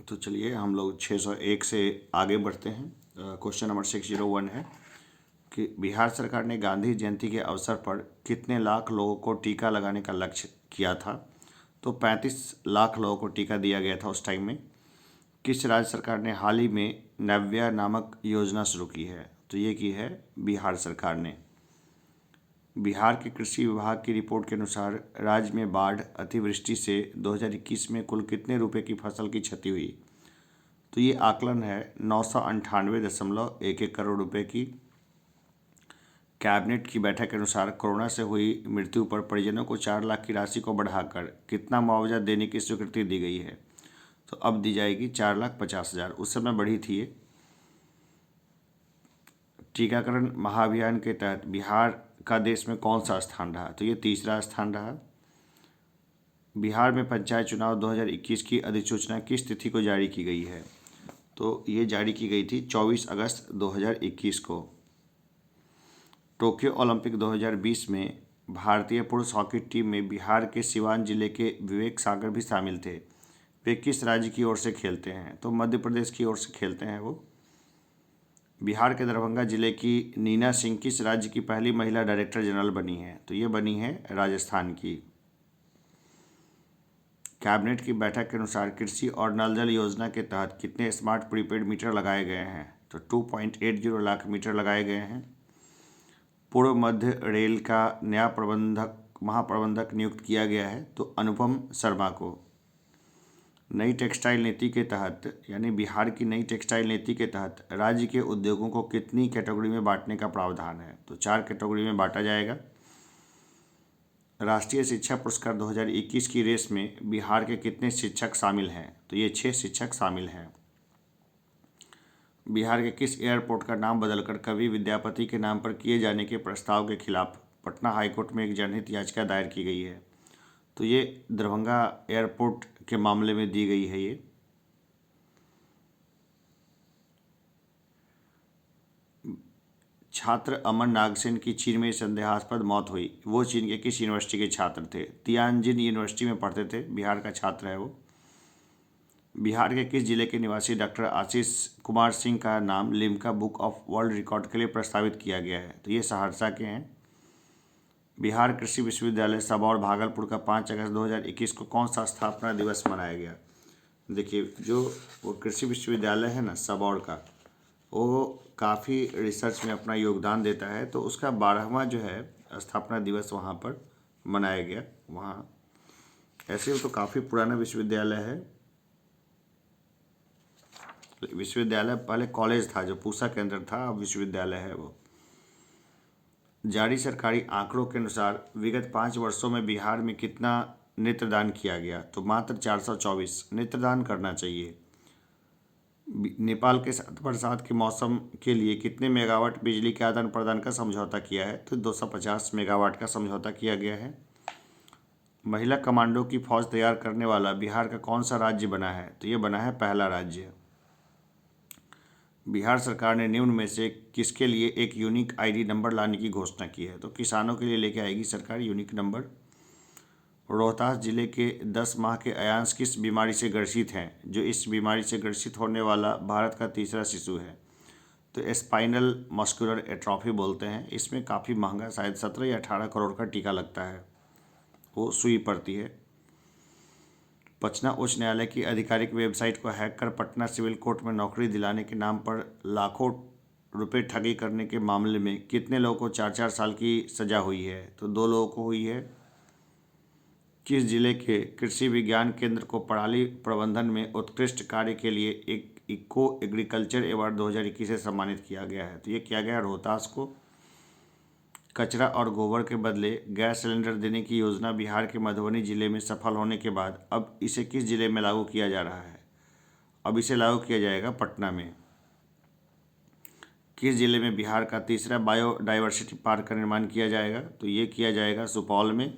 तो चलिए हम लोग 601 से आगे बढ़ते हैं। क्वेश्चन नंबर 601 है कि बिहार सरकार ने गांधी जयंती के अवसर पर कितने लाख लोगों को टीका लगाने का लक्ष्य किया था। तो 35 लाख लोगों को टीका दिया गया था उस टाइम में। किस राज्य सरकार ने हाल ही में नव्या नामक योजना शुरू की है। तो ये की है बिहार सरकार ने। बिहार के कृषि विभाग की रिपोर्ट के अनुसार राज्य में बाढ़ अतिवृष्टि से 2021 में कुल कितने रुपए की फसल की क्षति हुई। तो ये आकलन है 998.11 करोड़ रुपए की। कैबिनेट की बैठक के अनुसार कोरोना से हुई मृत्यु पर परिजनों को 4 लाख की राशि को बढ़ाकर कितना मुआवजा देने की स्वीकृति दी गई है। तो अब दी जाएगी 4,50,000। उस समय बढ़ी थी ये। टीकाकरण महाअभियान के तहत बिहार का देश में कौन सा स्थान रहा। तो ये तीसरा स्थान रहा। बिहार में पंचायत चुनाव 2021 की अधिसूचना किस तिथि को जारी की गई है। तो ये जारी की गई थी 24 अगस्त 2021 को। टोक्यो ओलंपिक 2020 में भारतीय पुरुष हॉकी टीम में बिहार के सिवान जिले के विवेक सागर भी शामिल थे। वे किस राज्य की ओर से खेलते हैं। तो मध्य प्रदेश की ओर से खेलते हैं वो। बिहार के दरभंगा जिले की नीना सिंह किस राज्य की पहली महिला डायरेक्टर जनरल बनी है। तो ये बनी है राजस्थान की। कैबिनेट की बैठक के अनुसार कृषि और नल जल योजना के तहत कितने स्मार्ट प्रीपेड मीटर लगाए गए हैं। तो 2.80 लाख मीटर लगाए गए हैं। पूर्व मध्य रेल का नया महाप्रबंधक नियुक्त किया गया है। तो अनुपम शर्मा को। नई टेक्सटाइल नीति के तहत यानी बिहार की नई टेक्सटाइल नीति के तहत राज्य के उद्योगों को कितनी कैटेगरी में बांटने का प्रावधान है। तो 4 कैटेगरी में बांटा जाएगा। राष्ट्रीय शिक्षा पुरस्कार 2021 की रेस में बिहार के कितने शिक्षक शामिल हैं। तो ये 6 शिक्षक शामिल हैं। बिहार के किस एयरपोर्ट का नाम बदलकर कवि विद्यापति के नाम पर किए जाने के प्रस्ताव के खिलाफ पटना हाईकोर्ट में एक जनहित याचिका दायर की गई है। तो ये दरभंगा एयरपोर्ट के मामले में दी गई है। ये छात्र अमन नागसेन की चीन में संदेहास्पद मौत हुई। वो चीन के किस यूनिवर्सिटी के छात्र थे। तियानजिन यूनिवर्सिटी में पढ़ते थे। बिहार का छात्र है वो। बिहार के किस जिले के निवासी डॉक्टर आशीष कुमार सिंह का नाम Limca book of world record के लिए प्रस्तावित किया गया है। तो ये सहरसा के हैं। बिहार कृषि विश्वविद्यालय सबौर भागलपुर का 5 अगस्त 2021 को कौन सा स्थापना दिवस मनाया गया। देखिए जो वो कृषि विश्वविद्यालय है ना सबौर का, वो काफ़ी रिसर्च में अपना योगदान देता है। तो उसका 12वां जो है स्थापना दिवस वहाँ पर मनाया गया। वहाँ ऐसे तो काफ़ी पुराना विश्वविद्यालय है। विश्वविद्यालय पहले कॉलेज था जो पूसा केंद्र था, अब विश्वविद्यालय है वो। जारी सरकारी आंकड़ों के अनुसार विगत 5 वर्षों में बिहार में कितना नेत्रदान किया गया। तो मात्र 424 नेत्रदान करना चाहिए। नेपाल के साथ बरसात के मौसम के लिए कितने मेगावाट बिजली के आदान प्रदान का समझौता किया है। तो 250 मेगावाट का समझौता किया गया है। महिला कमांडो की फौज तैयार करने वाला बिहार का कौन सा राज्य बना है। तो ये बना है पहला राज्य। बिहार सरकार ने निम्न में से किसके लिए एक यूनिक आईडी नंबर लाने की घोषणा की है। तो किसानों के लिए लेके आएगी सरकार यूनिक नंबर। रोहतास जिले के 10 माह के अयांश किस बीमारी से ग्रसित हैं। जो इस बीमारी से ग्रसित होने वाला भारत का तीसरा शिशु है। तो स्पाइनल मस्कुलर एट्रोफी बोलते हैं। इसमें काफ़ी महंगा शायद 17 या 18 करोड़ का टीका लगता है, वो सुई पड़ती है। पटना उच्च न्यायालय की आधिकारिक वेबसाइट को हैक कर पटना सिविल कोर्ट में नौकरी दिलाने के नाम पर लाखों रुपए ठगी करने के मामले में कितने लोगों को 4-4 साल की सज़ा हुई है। तो 2 लोगों को हुई है। किस जिले के कृषि विज्ञान केंद्र को पराली प्रबंधन में उत्कृष्ट कार्य के लिए एक इको एग्रीकल्चर अवार्ड 2021 से सम्मानित किया गया है। तो ये किया गया रोहतास को। कचरा और गोबर के बदले गैस सिलेंडर देने की योजना बिहार के मधुबनी जिले में सफल होने के बाद अब इसे किस जिले में लागू किया जा रहा है। अब इसे लागू किया जाएगा पटना में। किस जिले में बिहार का तीसरा बायोडाइवर्सिटी पार्क का निर्माण किया जाएगा। तो ये किया जाएगा सुपौल में।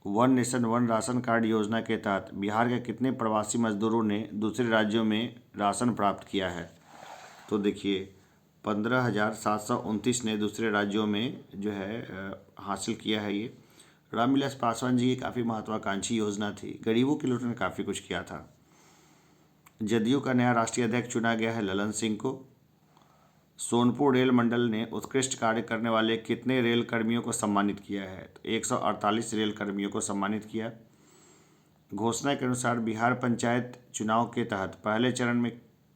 One nation one ration card योजना के तहत बिहार के कितने प्रवासी मजदूरों ने दूसरे राज्यों में राशन प्राप्त किया है। तो देखिए 15,729 ने दूसरे राज्यों में जो है हासिल किया है। ये रामविलास पासवान जी की काफ़ी महत्वाकांक्षी योजना थी। गरीबों के लिए उन्होंने काफ़ी कुछ किया था। जदयू का नया राष्ट्रीय अध्यक्ष चुना गया है ललन सिंह को। सोनपुर रेल मंडल ने उत्कृष्ट कार्य करने वाले कितने रेल कर्मियों को सम्मानित किया है? तो 148 रेल कर्मियों को सम्मानित किया। घोषणा के अनुसार बिहार पंचायत चुनाव के तहत पहले चरण में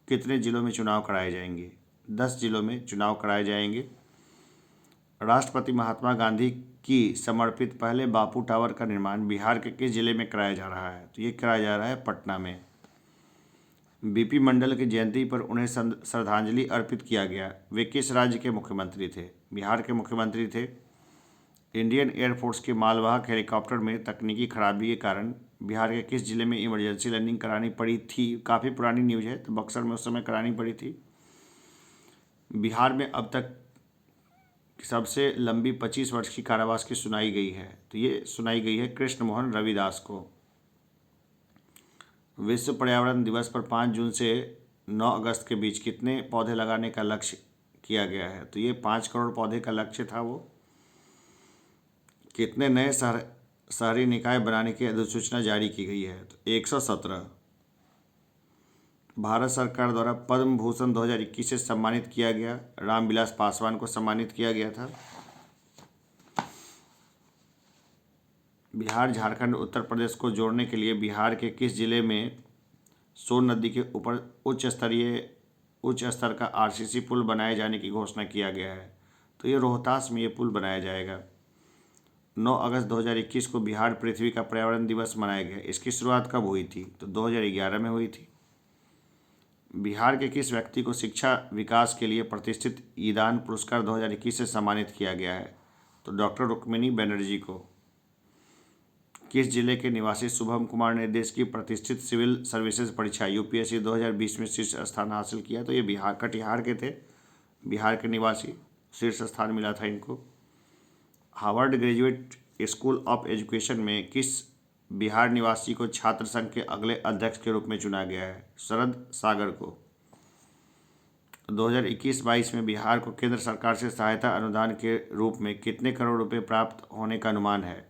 कितने जिलों में चुनाव कराए जाएंगे? 10 जिलों में चुनाव कराए जाएंगे। राष्ट्रपिता महात्मा गांधी की समर्पित पहले बापू टावर का निर्माण बिहार के किस जिले में कराया जा रहा है? तो ये कराया जा रहा है पटना में। बीपी मंडल की जयंती पर उन्हें श्रद्धांजलि अर्पित किया गया। वे किस राज्य के मुख्यमंत्री थे? बिहार के मुख्यमंत्री थे। इंडियन एयरफोर्स के मालवाहक हेलीकॉप्टर में तकनीकी खराबी के कारण बिहार के किस जिले में इमरजेंसी लैंडिंग करानी पड़ी थी? काफ़ी पुरानी न्यूज़ है, तो बक्सर में उस समय करानी पड़ी थी। बिहार में अब तक सबसे लंबी 25 वर्ष की कारावास की सुनाई गई है, तो ये सुनाई गई है कृष्ण मोहन रविदास को। विश्व पर्यावरण दिवस पर 5 जून से 9 अगस्त के बीच कितने पौधे लगाने का लक्ष्य किया गया है? तो ये 5 करोड़ पौधे का लक्ष्य था। वो कितने नए शहरी निकाय बनाने की अधिसूचना जारी की गई है? तो 117। भारत सरकार द्वारा पद्म भूषण 2021 से सम्मानित किया गया रामविलास पासवान को सम्मानित किया गया था। बिहार झारखंड उत्तर प्रदेश को जोड़ने के लिए बिहार के किस जिले में सोन नदी के ऊपर उच्च स्तर का आरसीसी पुल बनाए जाने की घोषणा किया गया है? तो ये रोहतास में ये पुल बनाया जाएगा। 9 अगस्त 2021 को बिहार पृथ्वी का पर्यावरण दिवस मनाया गया। इसकी शुरुआत कब हुई थी? तो 2011 में हुई थी। बिहार के किस व्यक्ति को शिक्षा विकास के लिए प्रतिष्ठित ईदान पुरस्कार 2021 से सम्मानित किया गया है? तो डॉक्टर रुक्मिणी बनर्जी को। किस जिले के निवासी शुभम कुमार ने देश की प्रतिष्ठित सिविल सर्विसेज परीक्षा यूपीएससी 2020 में शीर्ष स्थान हासिल किया? तो ये बिहार कटिहार के थे, बिहार के निवासी, शीर्ष स्थान मिला था इनको। Harvard graduate school of education में किस बिहार निवासी को छात्र संघ के अगले अध्यक्ष के रूप में चुना गया है? शरद सागर को। 2021-22 में बिहार को केंद्र सरकार से सहायता अनुदान के रूप में कितने करोड़ रुपए प्राप्त होने का अनुमान है?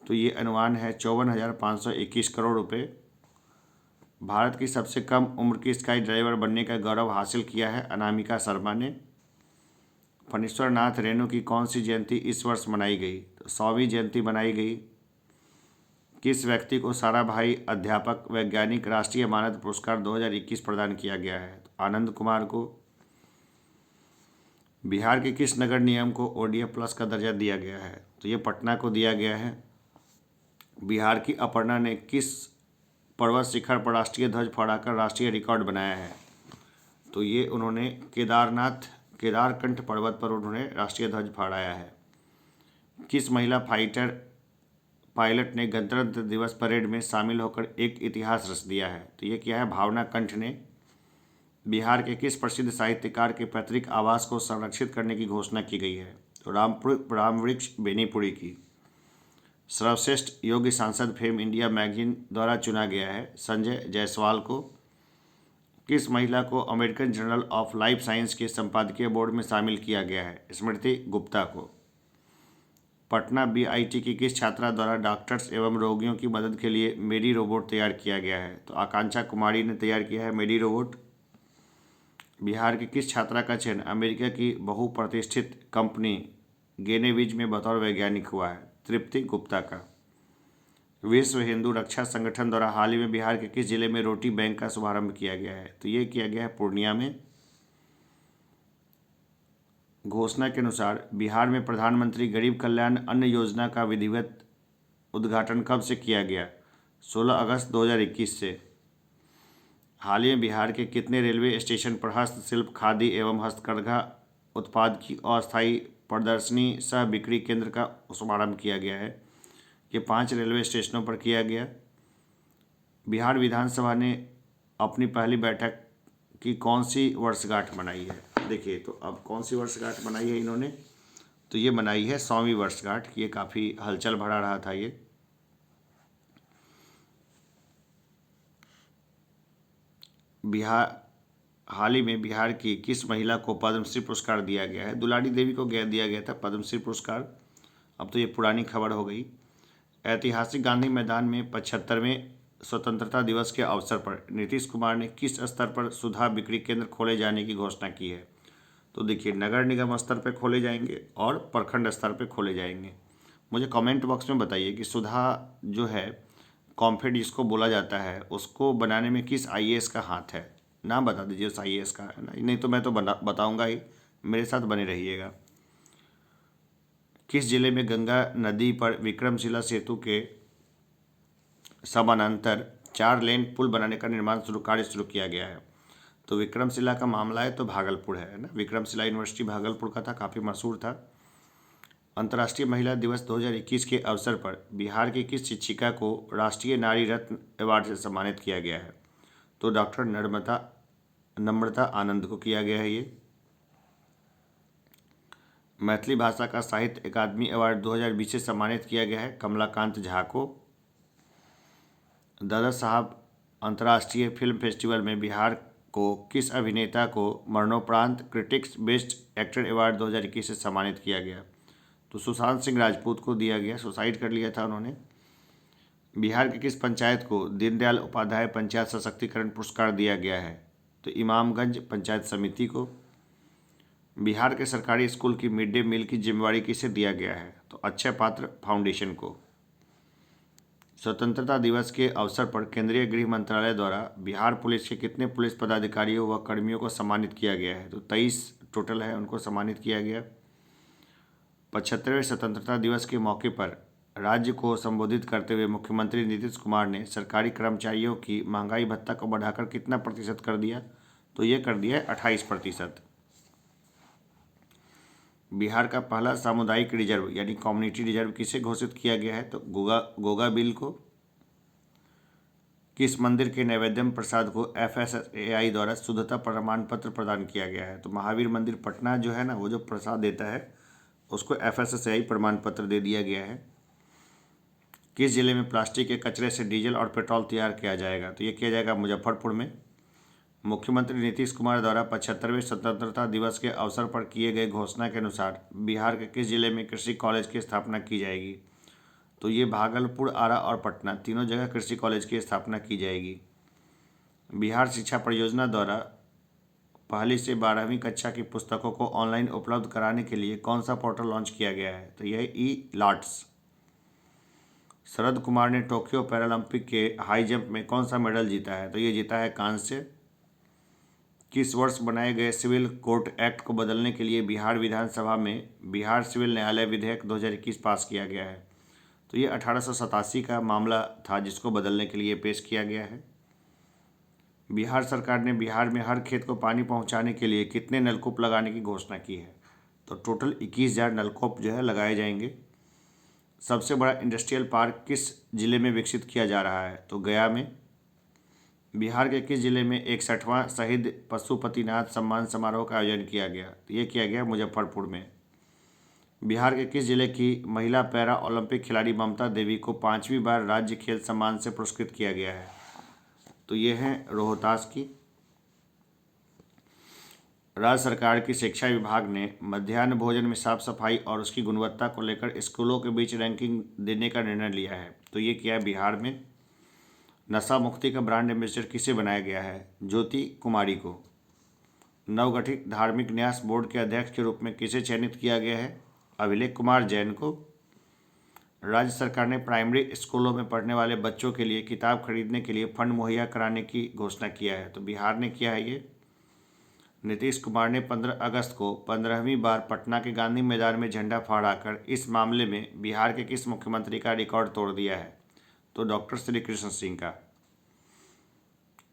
तो ये अनुमान है 54,521 करोड़ रुपए। भारत की सबसे कम उम्र की स्काई ड्राइवर बनने का गौरव हासिल किया है अनामिका शर्मा ने। फणीश्वर नाथ रेणु की कौन सी जयंती इस वर्ष मनाई गई? तो 100वीं जयंती मनाई गई। किस व्यक्ति को साराभाई अध्यापक वैज्ञानिक राष्ट्रीय मानद पुरस्कार 2021 प्रदान किया गया है? तो आनंद कुमार को। बिहार के किस नगर निगम को ओडीएफ प्लस का दर्जा दिया गया है? तो ये पटना को दिया गया है। बिहार की अपर्णा ने किस पर्वत शिखर पर राष्ट्रीय ध्वज फहराकर राष्ट्रीय रिकॉर्ड बनाया है? तो ये उन्होंने केदारकंठ पर्वत पर उन्होंने राष्ट्रीय ध्वज फहराया है। किस महिला पायलट ने गणतंत्र दिवस परेड में शामिल होकर एक इतिहास रच दिया है? तो ये क्या है? भावना कंठ ने। बिहार के किस प्रसिद्ध साहित्यकार के पैतृक आवास को संरक्षित करने की घोषणा की गई है? तो रामवृक्ष बेनीपुरी की। सर्वश्रेष्ठ योग्य सांसद फेम इंडिया मैगजीन द्वारा चुना गया है संजय जायसवाल को। किस महिला को American journal of life science के संपादकीय बोर्ड में शामिल किया गया है? स्मृति गुप्ता को। पटना बीआईटी की किस छात्रा द्वारा डॉक्टर्स एवं रोगियों की मदद के लिए मेडी रोबोट तैयार किया गया है? तो आकांक्षा कुमारी ने तैयार किया है मेडी रोबोट। बिहार की किस छात्रा का चयन अमेरिका की बहुप्रतिष्ठित कंपनी गेनेविज में बतौर वैज्ञानिक हुआ है? तृप्ति गुप्ता का। विश्व हिंदू रक्षा संगठन द्वारा हाल ही में बिहार के किस जिले में रोटी बैंक का शुभारंभ किया गया है? तो ये किया गया है पूर्णिया में। घोषणा के अनुसार बिहार में प्रधानमंत्री गरीब कल्याण अन्न योजना का विधिवत उद्घाटन कब से किया गया? 16 अगस्त 2021 से। हाल ही में बिहार के कितने रेलवे स्टेशन पर हस्तशिल्प खादी एवं हस्तकरघा उत्पाद की अस्थायी प्रदर्शनी सह बिक्री केंद्र का शुभारंभ किया गया है? ये 5 रेलवे स्टेशनों पर किया गया। बिहार विधानसभा ने अपनी पहली बैठक की कौन सी वर्षगांठ मनाई है? देखिए, तो अब कौन सी वर्षगांठ मनाई है इन्होंने? तो ये मनाई है 100वीं वर्षगांठ। ये काफ़ी हलचल भरा रहा था ये। हाल ही में बिहार की किस महिला को पद्मश्री पुरस्कार दिया गया है? दुलारी देवी को दिया गया था पद्मश्री पुरस्कार। अब तो ये पुरानी खबर हो गई। ऐतिहासिक गांधी मैदान में 75वें स्वतंत्रता दिवस के अवसर पर नीतीश कुमार ने किस स्तर पर सुधा बिक्री केंद्र खोले जाने की घोषणा की है? तो देखिए, नगर निगम स्तर पर खोले जाएंगे और प्रखंड स्तर पर खोले जाएंगे। मुझे कमेंट बॉक्स में बताइए कि सुधा जो है कॉम्फेड जिसको बोला जाता है, उसको बनाने में किस आईएएस का हाथ है? नाम बता दीजिए उस आईएएस का, है ना? नहीं तो मैं तो बताऊंगा ही, मेरे साथ बने रहिएगा। किस जिले में गंगा नदी पर विक्रमशिला सेतु के समानांतर 4 लेन पुल बनाने का कार्य शुरू किया गया है? तो विक्रमशिला का मामला है तो भागलपुर है ना। विक्रमशिला यूनिवर्सिटी भागलपुर का था, काफ़ी मशहूर था। अंतर्राष्ट्रीय महिला दिवस 2021 के अवसर पर बिहार की किस शिक्षिका को राष्ट्रीय नारी रत्न अवार्ड से सम्मानित किया गया है? तो डॉक्टर नम्रता आनंद को किया गया है ये। मैथिली भाषा का साहित्य अकादमी अवार्ड 2020 से सम्मानित किया गया है कमलाकांत झा को। दादा साहब अंतर्राष्ट्रीय फिल्म फेस्टिवल में बिहार को किस अभिनेता को मरणोपरांत क्रिटिक्स बेस्ट एक्टर अवार्ड 2021 से सम्मानित किया गया? तो सुशांत सिंह राजपूत को दिया गया, सुसाइड कर लिया था उन्होंने। बिहार की किस पंचायत को दीनदयाल उपाध्याय पंचायत सशक्तिकरण पुरस्कार दिया गया है? तो इमामगंज पंचायत समिति को। बिहार के सरकारी स्कूल की मिड डे मील की जिम्मेवारी किसे दिया गया है? तो अक्षय पात्र फाउंडेशन को। स्वतंत्रता दिवस के अवसर पर केंद्रीय गृह मंत्रालय द्वारा बिहार पुलिस के कितने पुलिस पदाधिकारियों व कर्मियों को सम्मानित किया गया है? तो 23 टोटल है, उनको सम्मानित किया गया। 75वें स्वतंत्रता दिवस के मौके पर राज्य को संबोधित करते हुए मुख्यमंत्री नीतीश कुमार ने सरकारी कर्मचारियों की महंगाई भत्ता को बढ़ाकर कितना प्रतिशत कर दिया? तो ये कर दिया है 28%। बिहार का पहला सामुदायिक रिजर्व यानी कम्युनिटी रिजर्व किसे घोषित किया गया है? तो गोगा बिल को। किस मंदिर के नैवेद्यम प्रसाद को FSSAI द्वारा शुद्धता प्रमाण पत्र प्रदान किया गया है? तो महावीर मंदिर पटना जो है ना, वो जो प्रसाद देता है उसको FSSAI प्रमाण पत्र दे दिया गया है। किस जिले में प्लास्टिक के कचरे से डीजल और पेट्रोल तैयार किया जाएगा? तो ये किया जाएगा मुजफ्फरपुर में। मुख्यमंत्री नीतीश कुमार द्वारा 75वें स्वतंत्रता दिवस के अवसर पर किए गए घोषणा के अनुसार बिहार के किस जिले में कृषि कॉलेज की स्थापना की जाएगी? तो ये भागलपुर, आरा और पटना तीनों जगह कृषि कॉलेज की स्थापना की जाएगी। बिहार शिक्षा परियोजना द्वारा पहली से 12वीं कक्षा की पुस्तकों को ऑनलाइन उपलब्ध कराने के लिए कौन सा पोर्टल लॉन्च किया गया है? तो यह ई-लाट्स। शरद कुमार ने टोक्यो पैरालंपिक के हाई जंप में कौन सा मेडल जीता है? तो ये जीता है कांस्य। किस वर्ष बनाए गए सिविल कोर्ट एक्ट को बदलने के लिए बिहार विधानसभा में बिहार सिविल न्यायालय विधेयक 2021 पास किया गया है? तो ये 1887 का मामला था जिसको बदलने के लिए पेश किया गया है। बिहार सरकार ने बिहार में हर खेत को पानी पहुंचाने के लिए कितने नलकूप लगाने की घोषणा की है? तो टोटल 21,000 नलकूप जो है लगाए जाएंगे। सबसे बड़ा इंडस्ट्रियल पार्क किस जिले में विकसित किया जा रहा है? तो गया में। बिहार के किस जिले में 61वां शहीद पशुपतिनाथ सम्मान समारोह का आयोजन किया गया? तो ये किया गया मुजफ्फरपुर में। बिहार के किस जिले की महिला पैरा ओलंपिक खिलाड़ी ममता देवी को 5वीं बार राज्य खेल सम्मान से पुरस्कृत किया गया है? तो ये है रोहतास की। राज्य सरकार की शिक्षा विभाग ने मध्याह्न भोजन में साफ सफाई और उसकी गुणवत्ता को लेकर स्कूलों के बीच रैंकिंग देने का निर्णय लिया है। तो ये किया है बिहार में। नशा मुक्ति का ब्रांड एम्बेसडर किसे बनाया गया है? ज्योति कुमारी को। नवगठित धार्मिक न्यास बोर्ड के अध्यक्ष के रूप में किसे चयनित किया गया है? अभिलेख कुमार जैन को। राज्य सरकार ने प्राइमरी स्कूलों में पढ़ने वाले बच्चों के लिए किताब खरीदने के लिए फंड मुहैया कराने की घोषणा किया है। तो बिहार ने किया है ये। नीतीश कुमार ने 15 अगस्त को 15वीं बार पटना के गांधी मैदान में झंडा फहराकर इस मामले में बिहार के किस मुख्यमंत्री का रिकॉर्ड तोड़ दिया है? तो डॉक्टर श्री कृष्ण सिंह का।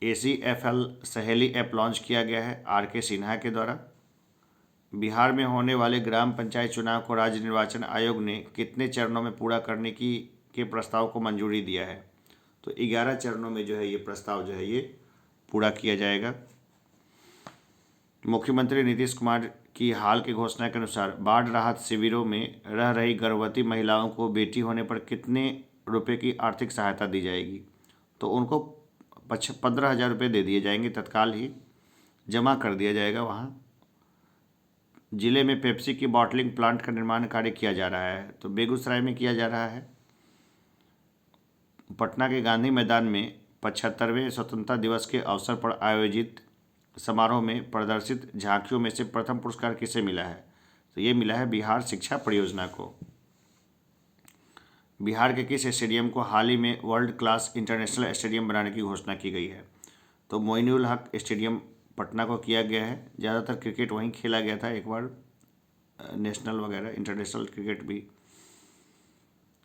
ACFL सहेली ऐप लॉन्च किया गया है RK सिन्हा के द्वारा। बिहार में होने वाले ग्राम पंचायत चुनाव को राज्य निर्वाचन आयोग ने कितने चरणों में पूरा करने के प्रस्ताव को मंजूरी दिया है? तो 11 चरणों में जो है ये प्रस्ताव जो है ये पूरा किया जाएगा। मुख्यमंत्री नीतीश कुमार की हाल की घोषणा के अनुसार बाढ़ राहत शिविरों में रह रही गर्भवती महिलाओं को बेटी होने पर कितने रुपए की आर्थिक सहायता दी जाएगी? तो उनको 15,000 रुपये दे दिए जाएंगे, तत्काल ही जमा कर दिया जाएगा वहाँ। जिले में पेप्सी की बॉटलिंग प्लांट का निर्माण कार्य किया जा रहा है। तो बेगूसराय में किया जा रहा है। पटना के गांधी मैदान में 75वें स्वतंत्रता दिवस के अवसर पर आयोजित समारोह में प्रदर्शित झांकियों में से प्रथम पुरस्कार किसे मिला है? तो ये मिला है बिहार शिक्षा परियोजना को। बिहार के किस स्टेडियम को हाल ही में वर्ल्ड क्लास इंटरनेशनल स्टेडियम बनाने की घोषणा की गई है? तो मोइनुल हक स्टेडियम पटना को किया गया है। ज़्यादातर क्रिकेट वहीं खेला गया था, एक बार नेशनल वगैरह इंटरनेशनल क्रिकेट भी।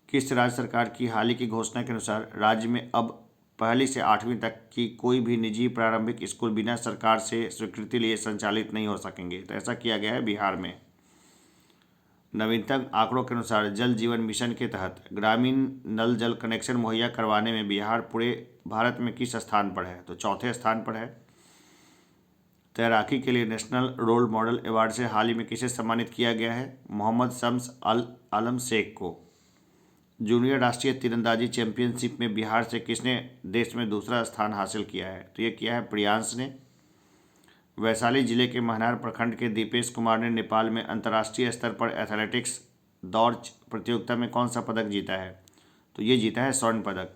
किस राज्य सरकार की हाल ही की घोषणा के अनुसार राज्य में अब पहली से 8वीं तक की कोई भी निजी प्रारंभिक स्कूल बिना सरकार से स्वीकृति लिए संचालित नहीं हो सकेंगे? तो ऐसा किया गया है बिहार में। नवीनतम आंकड़ों के अनुसार जल जीवन मिशन के तहत ग्रामीण नल जल कनेक्शन मुहैया करवाने में बिहार पूरे भारत में किस स्थान पर है? तो चौथे स्थान पर है। तैराकी के लिए नेशनल रोल मॉडल अवार्ड से हाल ही में किसे सम्मानित किया गया है? मोहम्मद शम्स अल आलम शेख को। जूनियर राष्ट्रीय तीरंदाजी चैंपियनशिप में बिहार से किसने देश में दूसरा स्थान हासिल किया है? तो ये किया है प्रियांश ने। वैशाली जिले के महनार प्रखंड के दीपेश कुमार ने नेपाल में अंतर्राष्ट्रीय स्तर पर एथलेटिक्स दौड़ प्रतियोगिता में कौन सा पदक जीता है? तो ये जीता है स्वर्ण पदक।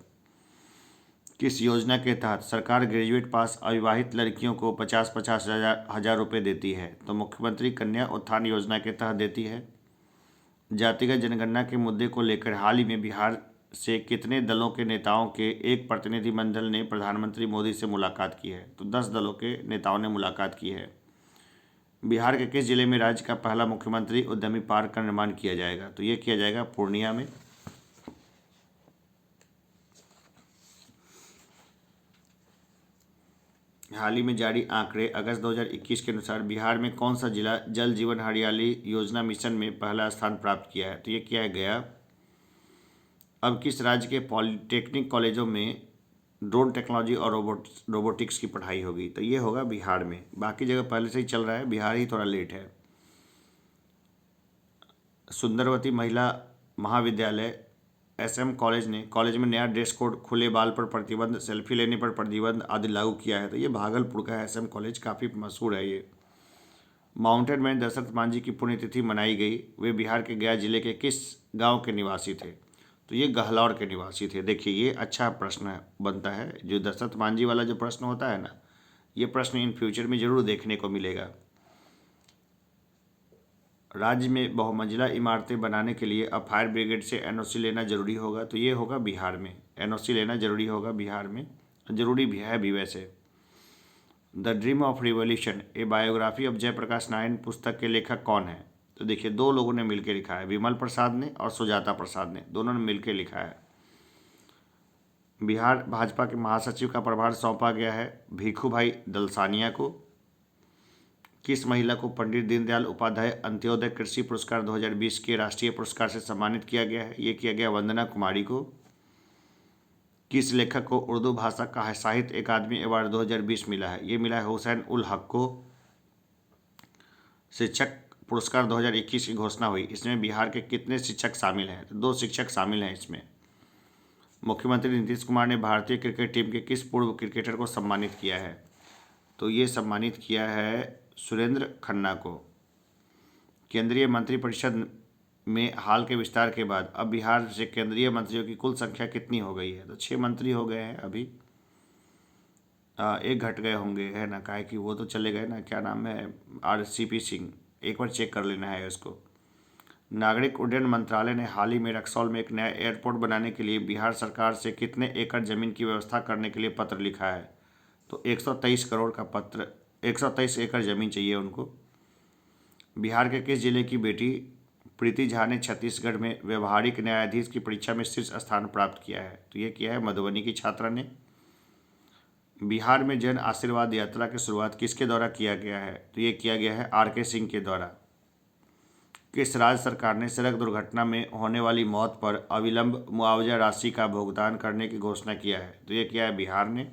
किस योजना के तहत सरकार ग्रेजुएट पास अविवाहित लड़कियों को 50-50 हजार रुपये देती है? तो मुख्यमंत्री कन्या उत्थान योजना के तहत देती है। जातिगत जनगणना के मुद्दे को लेकर हाल ही में बिहार से कितने दलों के नेताओं के एक प्रतिनिधिमंडल ने प्रधानमंत्री मोदी से मुलाकात की है? तो 10 दलों के नेताओं ने मुलाकात की है। बिहार के किस जिले में राज्य का पहला मुख्यमंत्री उद्यमी पार्क का निर्माण किया जाएगा? तो ये किया जाएगा पूर्णिया में। हाल ही में जारी आंकड़े अगस्त 2021 के अनुसार बिहार में कौन सा जिला जल जीवन हरियाली योजना मिशन में पहला स्थान प्राप्त किया है? तो ये किया है गया। अब किस राज्य के पॉलिटेक्निक कॉलेजों में ड्रोन टेक्नोलॉजी और रोबोटिक्स की पढ़ाई होगी? तो ये होगा बिहार में। बाकी जगह पहले से ही चल रहा है, बिहार ही थोड़ा लेट है। सुंदरवती महिला महाविद्यालय SM कॉलेज ने कॉलेज में नया ड्रेस कोड, खुले बाल पर प्रतिबंध, सेल्फी लेने पर प्रतिबंध आदि लागू किया है। तो ये भागलपुर का SM कॉलेज काफ़ी मशहूर है ये। माउंटेन मैन दशरथ मांझी की पुण्यतिथि मनाई गई। वे बिहार के गया जिले के किस गांव के निवासी थे? तो ये गहलौर के निवासी थे। देखिए ये अच्छा प्रश्न बनता है, जो दशरथ मांझी वाला जो प्रश्न होता है ना, ये प्रश्न इन फ्यूचर में जरूर देखने को मिलेगा। राज्य में बहुमंजिला इमारतें बनाने के लिए अब फायर ब्रिगेड से NOC लेना जरूरी होगा? तो ये होगा बिहार में। NOC लेना जरूरी होगा बिहार में, जरूरी भी है भी वैसे। The dream of revolution a biography of Jayaprakash Narayan पुस्तक के लेखक कौन है? तो देखिए 2 लोगों ने मिलकर लिखा है, विमल प्रसाद ने और सुजाता प्रसाद ने, दोनों ने मिलकर लिखा है। बिहार भाजपा के महासचिव का प्रभार सौंपा गया है भीखू भाई दलसानिया को। किस महिला को पंडित दीनदयाल उपाध्याय अंत्योदय कृषि पुरस्कार 2020 के राष्ट्रीय पुरस्कार से सम्मानित किया गया है? ये किया गया वंदना कुमारी को। किस लेखक को उर्दू भाषा का साहित्य अकादमी अवार्ड 2020 मिला है? ये मिला है हुसैन उल हक को। शिक्षक पुरस्कार 2021 की घोषणा हुई, इसमें बिहार के कितने शिक्षक शामिल हैं? तो 2 शिक्षक शामिल हैं इसमें। मुख्यमंत्री नीतीश कुमार ने भारतीय क्रिकेट टीम के किस पूर्व क्रिकेटर को सम्मानित किया है? तो ये सम्मानित किया है सुरेंद्र खन्ना को। केंद्रीय मंत्रिपरिषद में हाल के विस्तार के बाद अब बिहार से केंद्रीय मंत्रियों की कुल संख्या कितनी हो गई है? तो 6 मंत्री हो गए हैं अभी। 1 घट गए होंगे, है ना, काहे कि वो तो चले गए ना, क्या नाम है, RCP सिंह, एक बार चेक कर लेना है उसको। नागरिक उड्डयन मंत्रालय ने हाल ही में रक्सौल में एक नया एयरपोर्ट बनाने के लिए बिहार सरकार से कितने एकड़ जमीन की व्यवस्था करने के लिए पत्र लिखा है? तो 123 करोड़ का पत्र, 123 एकड़ जमीन चाहिए उनको। बिहार के किस जिले की बेटी प्रीति झा ने छत्तीसगढ़ में व्यवहारिक न्यायाधीश की परीक्षा में शीर्ष स्थान प्राप्त किया है? तो ये किया है मधुबनी की छात्रा ने। बिहार में जन आशीर्वाद यात्रा की शुरुआत किसके द्वारा किया गया है? तो ये किया गया है RK सिंह के द्वारा। किस राज्य सरकार ने सड़क दुर्घटना में होने वाली मौत पर अविलंब मुआवजा राशि का भुगतान करने की घोषणा किया है? तो ये किया है बिहार ने।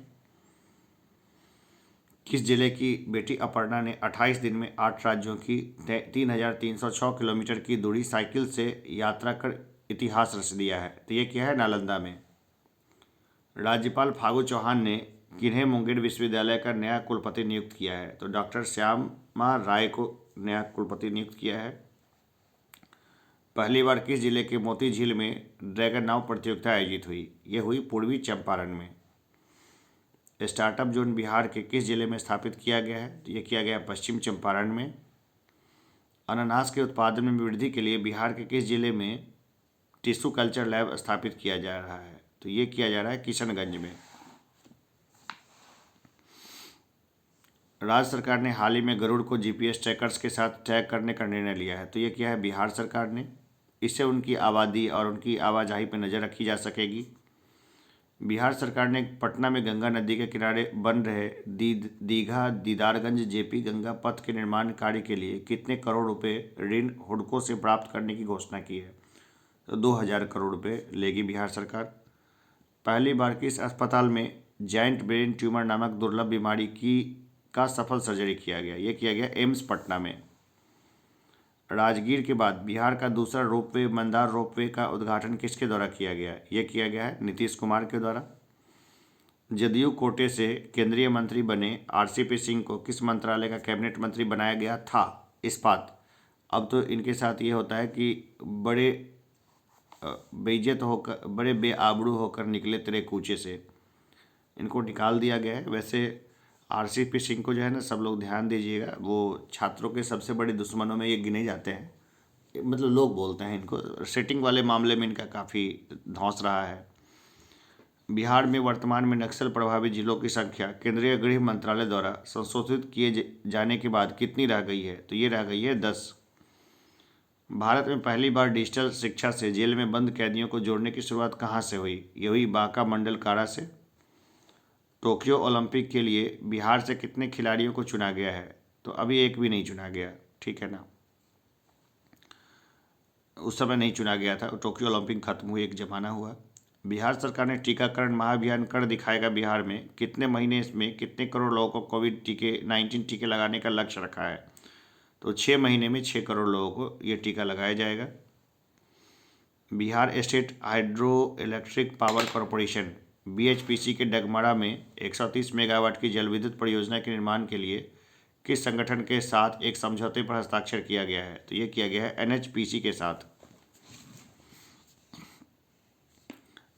किस जिले की बेटी अपर्णा ने 28 दिन में 8 राज्यों की 3306 किलोमीटर की दूरी साइकिल से यात्रा कर इतिहास रच दिया है? तो ये किया है नालंदा में। राज्यपाल फागू चौहान ने किन्हें मुंगेर विश्वविद्यालय का नया कुलपति नियुक्त किया है? तो डॉक्टर श्यामा राय को नया कुलपति नियुक्त किया है। पहली बार किस जिले के मोती झील में ड्रैगन नाव प्रतियोगिता आयोजित हुई? ये हुई पूर्वी चंपारण में। स्टार्टअप जोन बिहार के किस जिले में स्थापित किया गया है? तो ये किया गया पश्चिम चंपारण में। अनानास के उत्पादन में वृद्धि के लिए बिहार के किस जिले में टिश्यू कल्चर लैब स्थापित किया जा रहा है? तो ये किया जा रहा है किशनगंज में। राज्य सरकार ने हाल ही में गरुड़ को जीपीएस ट्रैकर्स के साथ टैग करने का निर्णय लिया है। तो ये किया है बिहार सरकार ने। इससे उनकी आबादी और उनकी आवाजाही पर नज़र रखी जा सकेगी। बिहार सरकार ने पटना में गंगा नदी के किनारे बन रहे दीघा दीदारगंज जेपी गंगा पथ के निर्माण कार्य के लिए कितने करोड़ रुपए ऋण हुडको से प्राप्त करने की घोषणा की है? तो 2000 करोड़ रुपए लेगी बिहार सरकार। पहली बार किस अस्पताल में जाइंट ब्रेन ट्यूमर नामक दुर्लभ बीमारी का सफल सर्जरी किया गया? ये किया गया एम्स पटना में। राजगीर के बाद बिहार का दूसरा रोपवे मंदार रोपवे का उद्घाटन किसके द्वारा किया गया? ये किया गया है नीतीश कुमार के द्वारा। जदयू कोटे से केंद्रीय मंत्री बने आरसीपी सिंह को किस मंत्रालय का कैबिनेट मंत्री बनाया गया था? इस्पात। अब तो इनके साथ ये होता है कि बड़े बेइज्जत होकर, बड़े बेआबरू होकर निकले तेरे कूचे से, इनको निकाल दिया गया है। वैसे आरसीपी सिंह को जो है ना, सब लोग ध्यान दीजिएगा, वो छात्रों के सबसे बड़े दुश्मनों में ये गिने जाते हैं। मतलब लोग बोलते हैं इनको, सेटिंग वाले मामले में इनका काफ़ी धौंस रहा है। बिहार में वर्तमान में नक्सल प्रभावित जिलों की संख्या केंद्रीय गृह मंत्रालय द्वारा संशोधित किए जाने के बाद कितनी रह गई है? तो ये रह गई है 10। भारत में पहली बार डिजिटल शिक्षा से जेल में बंद कैदियों को जोड़ने की शुरुआत कहाँ से हुई? ये हुई बांका मंडल कारा से। टोक्यो ओलंपिक के लिए बिहार से कितने खिलाड़ियों को चुना गया है? तो अभी एक भी नहीं चुना गया, ठीक है ना। उस समय नहीं चुना गया था, टोक्यो ओलंपिक खत्म हुई, एक जमाना हुआ। बिहार सरकार ने टीकाकरण महाअभियान कर दिखाएगा बिहार में कितने महीने इसमें कितने करोड़ लोगों को कोविड 19 टीके लगाने का लक्ष्य रखा है? तो 6 महीने में 6 करोड़ लोगों को ये टीका लगाया जाएगा। Bihar state hydro electric power corporation BHPC के डगमरा में 130 मेगावाट की जल विद्युत परियोजना के निर्माण के लिए किस संगठन के साथ एक समझौते पर हस्ताक्षर किया गया है? तो ये किया गया है एनएचपीसी के साथ।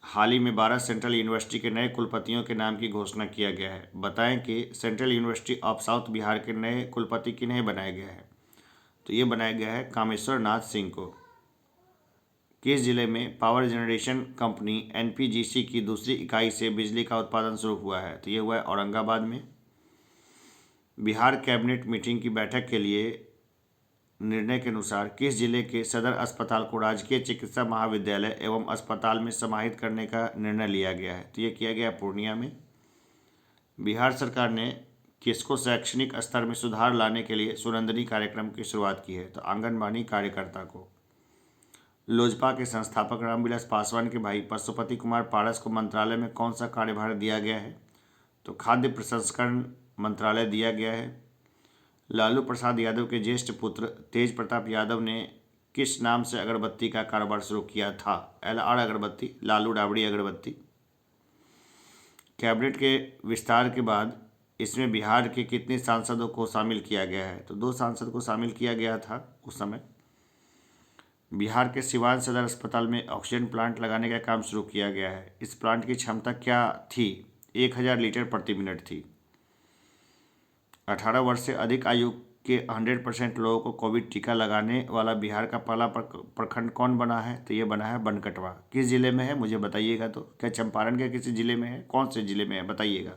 हाल ही में 12 सेंट्रल यूनिवर्सिटी के नए कुलपतियों के नाम की घोषणा किया गया है। बताएं कि central university of south Bihar के नए कुलपति किन्हें बनाया गया है? तो ये बनाया गया है कामेश्वर नाथ सिंह को। किस जिले में पावर जनरेशन कंपनी एनपीजीसी की दूसरी इकाई से बिजली का उत्पादन शुरू हुआ है? तो ये हुआ है औरंगाबाद में। बिहार कैबिनेट मीटिंग की बैठक के लिए निर्णय के अनुसार किस जिले के सदर अस्पताल को राजकीय चिकित्सा महाविद्यालय एवं अस्पताल में समाहित करने का निर्णय लिया गया है? तो ये किया गया पूर्णिया में। बिहार सरकार ने किसको शैक्षणिक स्तर में सुधार लाने के लिए सुनंदनी कार्यक्रम की शुरुआत की है? तो आंगनबाड़ी कार्यकर्ता को। लोजपा के संस्थापक रामविलास पासवान के भाई पशुपति कुमार पारस को मंत्रालय में कौन सा कार्यभार दिया गया है? तो खाद्य प्रसंस्करण मंत्रालय दिया गया है। लालू प्रसाद यादव के ज्येष्ठ पुत्र तेज प्रताप यादव ने किस नाम से अगरबत्ती का कारोबार शुरू किया था? LR अगरबत्ती, लालू राबड़ी अगरबत्ती। कैबिनेट के विस्तार के बाद इसमें बिहार के कितने सांसदों को शामिल किया गया है? तो 2 सांसद को शामिल किया गया था उस समय। बिहार के सिवान सदर अस्पताल में ऑक्सीजन प्लांट लगाने का काम शुरू किया गया है। इस प्लांट की क्षमता क्या थी? 1000 लीटर प्रति मिनट थी। 18 वर्ष से अधिक आयु के 100% लोगों को कोविड टीका लगाने वाला बिहार का पहला प्रखंड कौन बना है? तो ये बना है बनकटवा। किस जिले में है मुझे बताइएगा। तो क्या चंपारण के किसी जिले में है? कौन से जिले में है बताइएगा।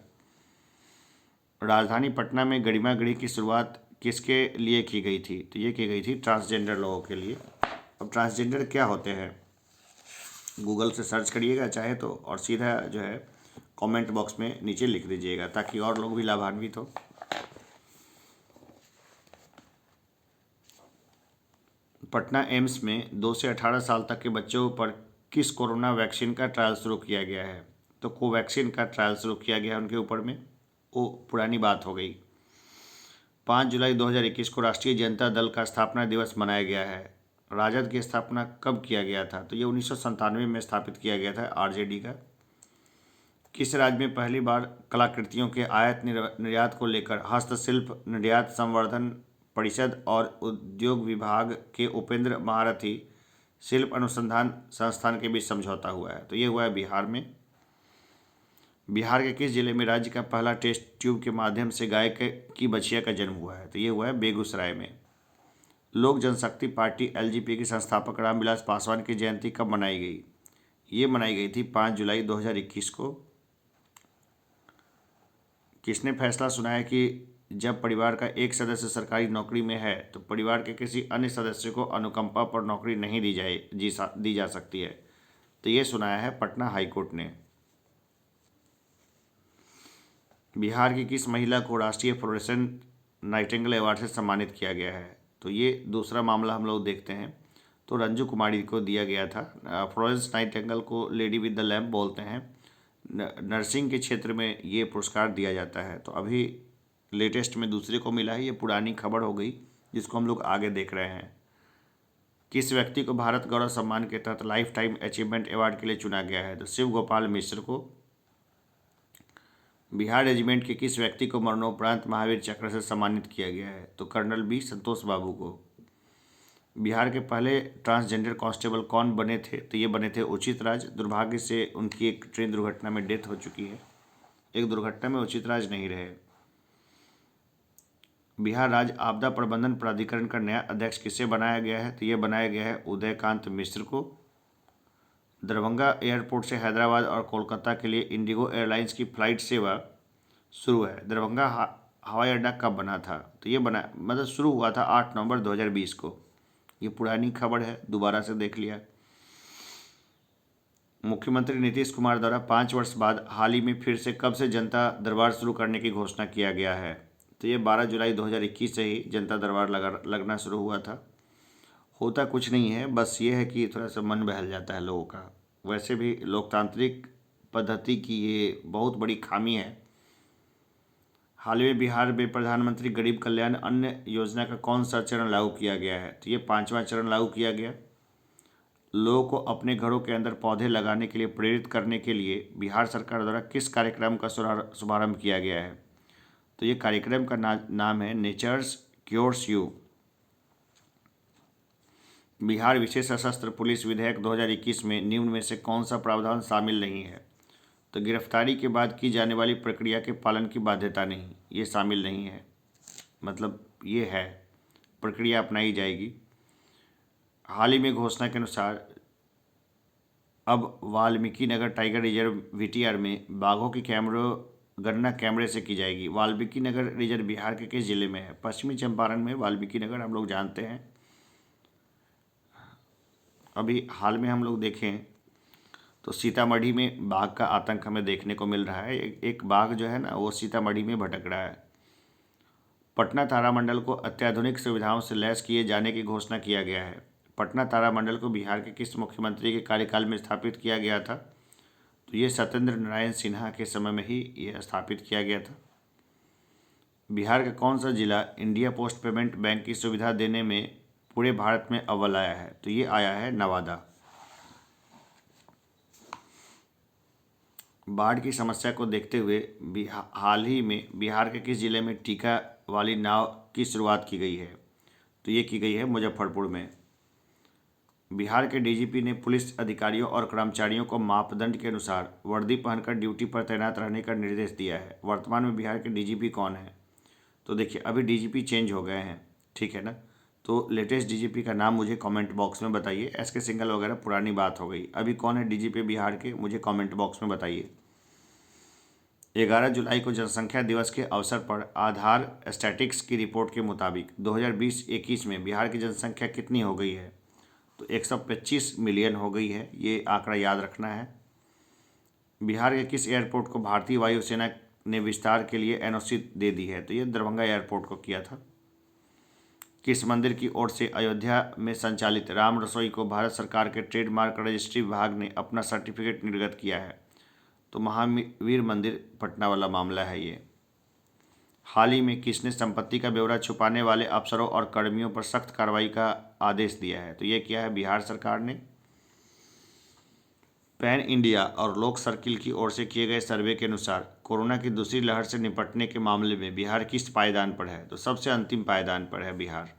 राजधानी पटना में गरिमा गृह की शुरुआत किसके लिए की गई थी? तो ये की गई थी ट्रांसजेंडर लोगों के लिए। अब ट्रांसजेंडर क्या होते हैं गूगल से सर्च करिएगा चाहे तो, और सीधा जो है कमेंट बॉक्स में नीचे लिख दीजिएगा ताकि और लोग भी लाभान्वित हो। पटना एम्स में 2 से 18 साल तक के बच्चों पर किस कोरोना वैक्सीन का ट्रायल शुरू किया गया है? तो कोवैक्सीन का ट्रायल शुरू किया गया है उनके ऊपर में। वो पुरानी बात हो गई। 5 जुलाई 2021 को राष्ट्रीय जनता दल का स्थापना दिवस मनाया गया है। राजद की स्थापना कब किया गया था? तो ये 1997 में स्थापित किया गया था आरजेडी का। किस राज्य में पहली बार कलाकृतियों के आयात निर्यात को लेकर हस्तशिल्प निर्यात संवर्धन परिषद और उद्योग विभाग के उपेंद्र महारथी शिल्प अनुसंधान संस्थान के बीच समझौता हुआ है। तो ये हुआ है बिहार में। बिहार के किस जिले में राज्य का पहला टेस्ट ट्यूब के माध्यम से गाय की बछिया का जन्म हुआ है? तो ये हुआ है बेगूसराय में। लोक जनशक्ति पार्टी एलजेपी के संस्थापक रामविलास पासवान की जयंती कब मनाई गई? ये मनाई गई थी 5 जुलाई 2021 को। किसने फैसला सुनाया कि जब परिवार का एक सदस्य सरकारी नौकरी में है तो परिवार के किसी अन्य सदस्य को अनुकंपा पर नौकरी नहीं दी जा सकती है? तो ये सुनाया है पटना हाईकोर्ट ने। बिहार की किस महिला को राष्ट्रीय फ्लोरेसेंट नाइटिंगेल अवार्ड से सम्मानित किया गया है? तो ये दूसरा मामला हम लोग देखते हैं। तो रंजू कुमारी को दिया गया था। फ्लोरेंस नाइटिंगेल को लेडी विद द लैम्प बोलते हैं। नर्सिंग के क्षेत्र में ये पुरस्कार दिया जाता है। तो अभी लेटेस्ट में दूसरे को मिला है। ये पुरानी खबर हो गई जिसको हम लोग आगे देख रहे हैं। किस व्यक्ति को भारत गौरव सम्मान के तहत लाइफ टाइम अचीवमेंट अवार्ड के लिए चुना गया है? तो शिव गोपाल मिश्र को। बिहार रेजिमेंट के किस व्यक्ति को मरणोपरांत महावीर चक्र से सम्मानित किया गया है? तो कर्नल बी संतोष बाबू को। बिहार के पहले ट्रांसजेंडर कांस्टेबल कौन बने थे? तो ये बने थे उचित राज। दुर्भाग्य से उनकी एक ट्रेन दुर्घटना में डेथ हो चुकी है। एक दुर्घटना में उचित राज नहीं रहे। बिहार राज्य आपदा प्रबंधन प्राधिकरण का नया अध्यक्ष किसे बनाया गया है? तो ये बनाया गया है उदयकांत मिश्र को। दरभंगा एयरपोर्ट से हैदराबाद और कोलकाता के लिए इंडिगो एयरलाइंस की फ़्लाइट सेवा शुरू है। दरभंगा हवाई अड्डा कब बना था? तो ये शुरू हुआ था 8 नवंबर 2020 को। ये पुरानी खबर है, दोबारा से देख लिया। मुख्यमंत्री नीतीश कुमार द्वारा 5 वर्ष बाद हाल ही में फिर से कब से जनता दरबार शुरू करने की घोषणा किया गया है? तो ये 12 जुलाई 2021 से ही जनता दरबार लगना शुरू हुआ था। होता कुछ नहीं है, बस ये है कि थोड़ा सा मन बहल जाता है लोगों का। वैसे भी लोकतांत्रिक पद्धति की ये बहुत बड़ी खामी है। हाल ही में बिहार में प्रधानमंत्री गरीब कल्याण अन्न योजना का कौन सा चरण लागू किया गया है? तो ये 5वां चरण लागू किया गया। लोगों को अपने घरों के अंदर पौधे लगाने के लिए प्रेरित करने के लिए बिहार सरकार द्वारा किस कार्यक्रम का शुभारंभ किया गया है? तो ये कार्यक्रम का नाम है नेचर्स क्योर्स यू। बिहार विशेष सशस्त्र पुलिस विधेयक 2021 में निम्न में से कौन सा प्रावधान शामिल नहीं है? तो गिरफ्तारी के बाद की जाने वाली प्रक्रिया के पालन की बाध्यता नहीं, ये शामिल नहीं है। मतलब ये है, प्रक्रिया अपनाई जाएगी। हाल ही में घोषणा के अनुसार अब Valmiki Nagar tiger reserve VTR में बाघों की गणना कैमरे से की जाएगी। वाल्मीकि नगर रिजर्व बिहार के किस जिले में है? पश्चिमी चंपारण में वाल्मीकि नगर हम लोग जानते हैं। अभी हाल में हम लोग देखें तो सीतामढ़ी में बाघ का आतंक हमें देखने को मिल रहा है। एक बाघ जो है ना, वो सीतामढ़ी में भटक रहा है। पटना तारामंडल को अत्याधुनिक सुविधाओं से लैस किए जाने की घोषणा किया गया है। पटना तारामंडल को बिहार के किस मुख्यमंत्री के कार्यकाल में स्थापित किया गया था? तो ये सत्येंद्र नारायण सिन्हा के समय में ही ये स्थापित किया गया था। बिहार का कौन सा जिला इंडिया पोस्ट पेमेंट बैंक की सुविधा देने में पूरे भारत में अव्वल आया है? तो ये आया है नवादा। बाढ़ की समस्या को देखते हुए हाल ही में बिहार के किस जिले में टीका वाली नाव की शुरुआत की गई है? तो ये की गई है मुजफ्फरपुर में। बिहार के डीजीपी ने पुलिस अधिकारियों और कर्मचारियों को मापदंड के अनुसार वर्दी पहनकर ड्यूटी पर तैनात रहने का निर्देश दिया है। वर्तमान में बिहार के डीजीपी कौन है? तो देखिए, अभी डीजीपी चेंज हो गए हैं, ठीक है ना। तो लेटेस्ट डीजीपी का नाम मुझे कमेंट बॉक्स में बताइए। एसके सिंघल वगैरह पुरानी बात हो गई। अभी कौन है डीजीपी बिहार के, मुझे कमेंट बॉक्स में बताइए। 11 जुलाई को जनसंख्या दिवस के अवसर पर आधार स्टैटिक्स की रिपोर्ट के मुताबिक 2020-21 में बिहार की जनसंख्या कितनी हो गई है? तो 125 मिलियन हो गई है। ये आंकड़ा याद रखना है। बिहार के किस एयरपोर्ट को भारतीय वायुसेना ने विस्तार के लिए एनओसी दे दी है? तो ये दरभंगा एयरपोर्ट को किया था। किस मंदिर की ओर से अयोध्या में संचालित राम रसोई को भारत सरकार के ट्रेडमार्क रजिस्ट्री विभाग ने अपना सर्टिफिकेट निर्गत किया है? तो महावीर मंदिर पटना वाला मामला है ये। हाल ही में किसने संपत्ति का ब्यौरा छुपाने वाले अफसरों और कर्मियों पर सख्त कार्रवाई का आदेश दिया है? तो ये किया है बिहार सरकार ने। पैन इंडिया और लोक सर्किल की ओर से किए गए सर्वे के अनुसार कोरोना की दूसरी लहर से निपटने के मामले में बिहार किस पायदान पर है? तो सबसे अंतिम पायदान पर है बिहार।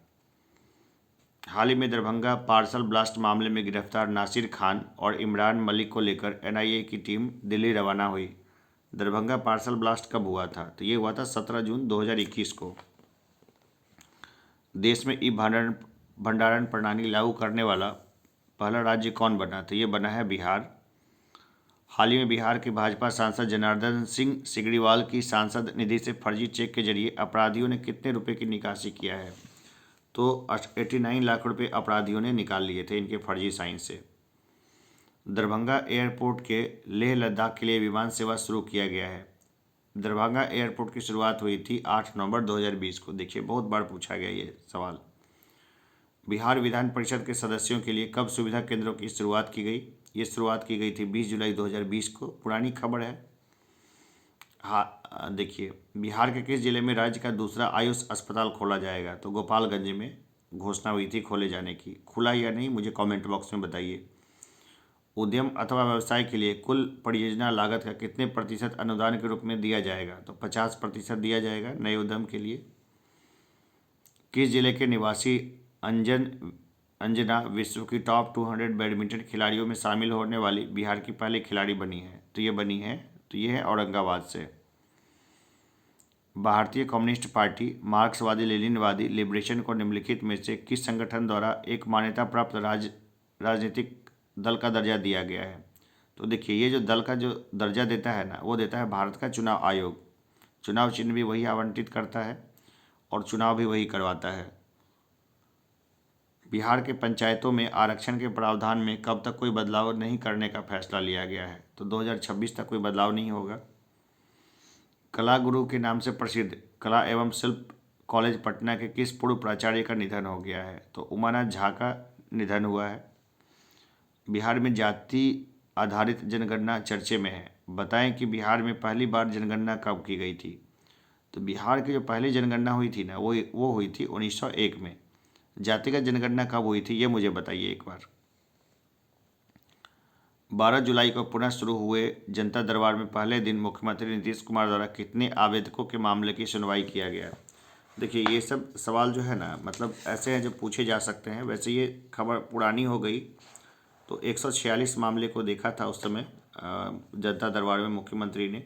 हाल ही में दरभंगा पार्सल ब्लास्ट मामले में गिरफ्तार नासिर खान और इमरान मलिक को लेकर एनआईए की टीम दिल्ली रवाना हुई। दरभंगा पार्सल ब्लास्ट कब हुआ था? तो ये हुआ था 17 जून 2021 को। देश में ई भंडारण प्रणाली लागू करने वाला पहला राज्य कौन बना? तो ये बना है बिहार। हाल ही में बिहार के भाजपा सांसद जनार्दन सिंह सिगरीवाल की सांसद निधि से फर्जी चेक के जरिए अपराधियों ने कितने रुपए की निकासी किया है? तो 89 लाख रुपए अपराधियों ने निकाल लिए थे इनके फर्जी साइन से। दरभंगा एयरपोर्ट के लेह लद्दाख के लिए विमान सेवा शुरू किया गया है। दरभंगा एयरपोर्ट की शुरुआत हुई थी 8 नवंबर 2020 को। देखिए, बहुत बार पूछा गया ये सवाल। बिहार विधान परिषद के सदस्यों के लिए कब सुविधा केंद्रों की शुरुआत की गई? ये शुरुआत की गई थी 20 जुलाई 2020 को। पुरानी खबर है। हाँ, देखिए, बिहार के किस जिले में राज्य का दूसरा आयुष अस्पताल खोला जाएगा? तो गोपालगंज में घोषणा हुई थी खोले जाने की। खुला या नहीं, मुझे कमेंट बॉक्स में बताइए। उद्यम अथवा व्यवसाय के लिए कुल परियोजना लागत का कितने प्रतिशत अनुदान के रूप में दिया जाएगा? तो 50% दिया जाएगा नए उद्यम के लिए। किस जिले के निवासी अंजना विश्व की टॉप 200 बैडमिंटन खिलाड़ियों में शामिल होने वाली बिहार की पहली खिलाड़ी बनी है? तो ये है औरंगाबाद से। भारतीय कम्युनिस्ट पार्टी मार्क्सवादी लेनिनवादी लिबरेशन को निम्नलिखित में से किस संगठन द्वारा एक मान्यता प्राप्त राजनीतिक दल का दर्जा दिया गया है? तो देखिए, ये जो दल का जो दर्जा देता है ना, वो देता है भारत का चुनाव आयोग। चुनाव चिन्ह भी वही आवंटित करता है और चुनाव भी वही करवाता है। बिहार के पंचायतों में आरक्षण के प्रावधान में कब तक कोई बदलाव नहीं करने का फैसला लिया गया है? तो 2026 तक कोई बदलाव नहीं होगा। कला गुरु के नाम से प्रसिद्ध कला एवं शिल्प कॉलेज पटना के किस पूर्व प्राचार्य का निधन हो गया है? तो उमानाथ झा का निधन हुआ है। बिहार में जाति आधारित जनगणना चर्चे में है। बताएं कि बिहार में पहली बार जनगणना कब की गई थी? तो बिहार की जो पहली जनगणना हुई थी ना, वो हुई थी 1901 में। जातिगत जनगणना कब हुई थी, ये मुझे बताइए एक बार। 12 जुलाई को पुनः शुरू हुए जनता दरबार में पहले दिन मुख्यमंत्री नीतीश कुमार द्वारा कितने आवेदकों के मामले की सुनवाई किया गया? देखिए, ये सब सवाल जो है ना, मतलब ऐसे हैं जो पूछे जा सकते हैं। वैसे ये खबर पुरानी हो गई। तो 146 मामले को देखा था उस समय जनता दरबार में मुख्यमंत्री ने।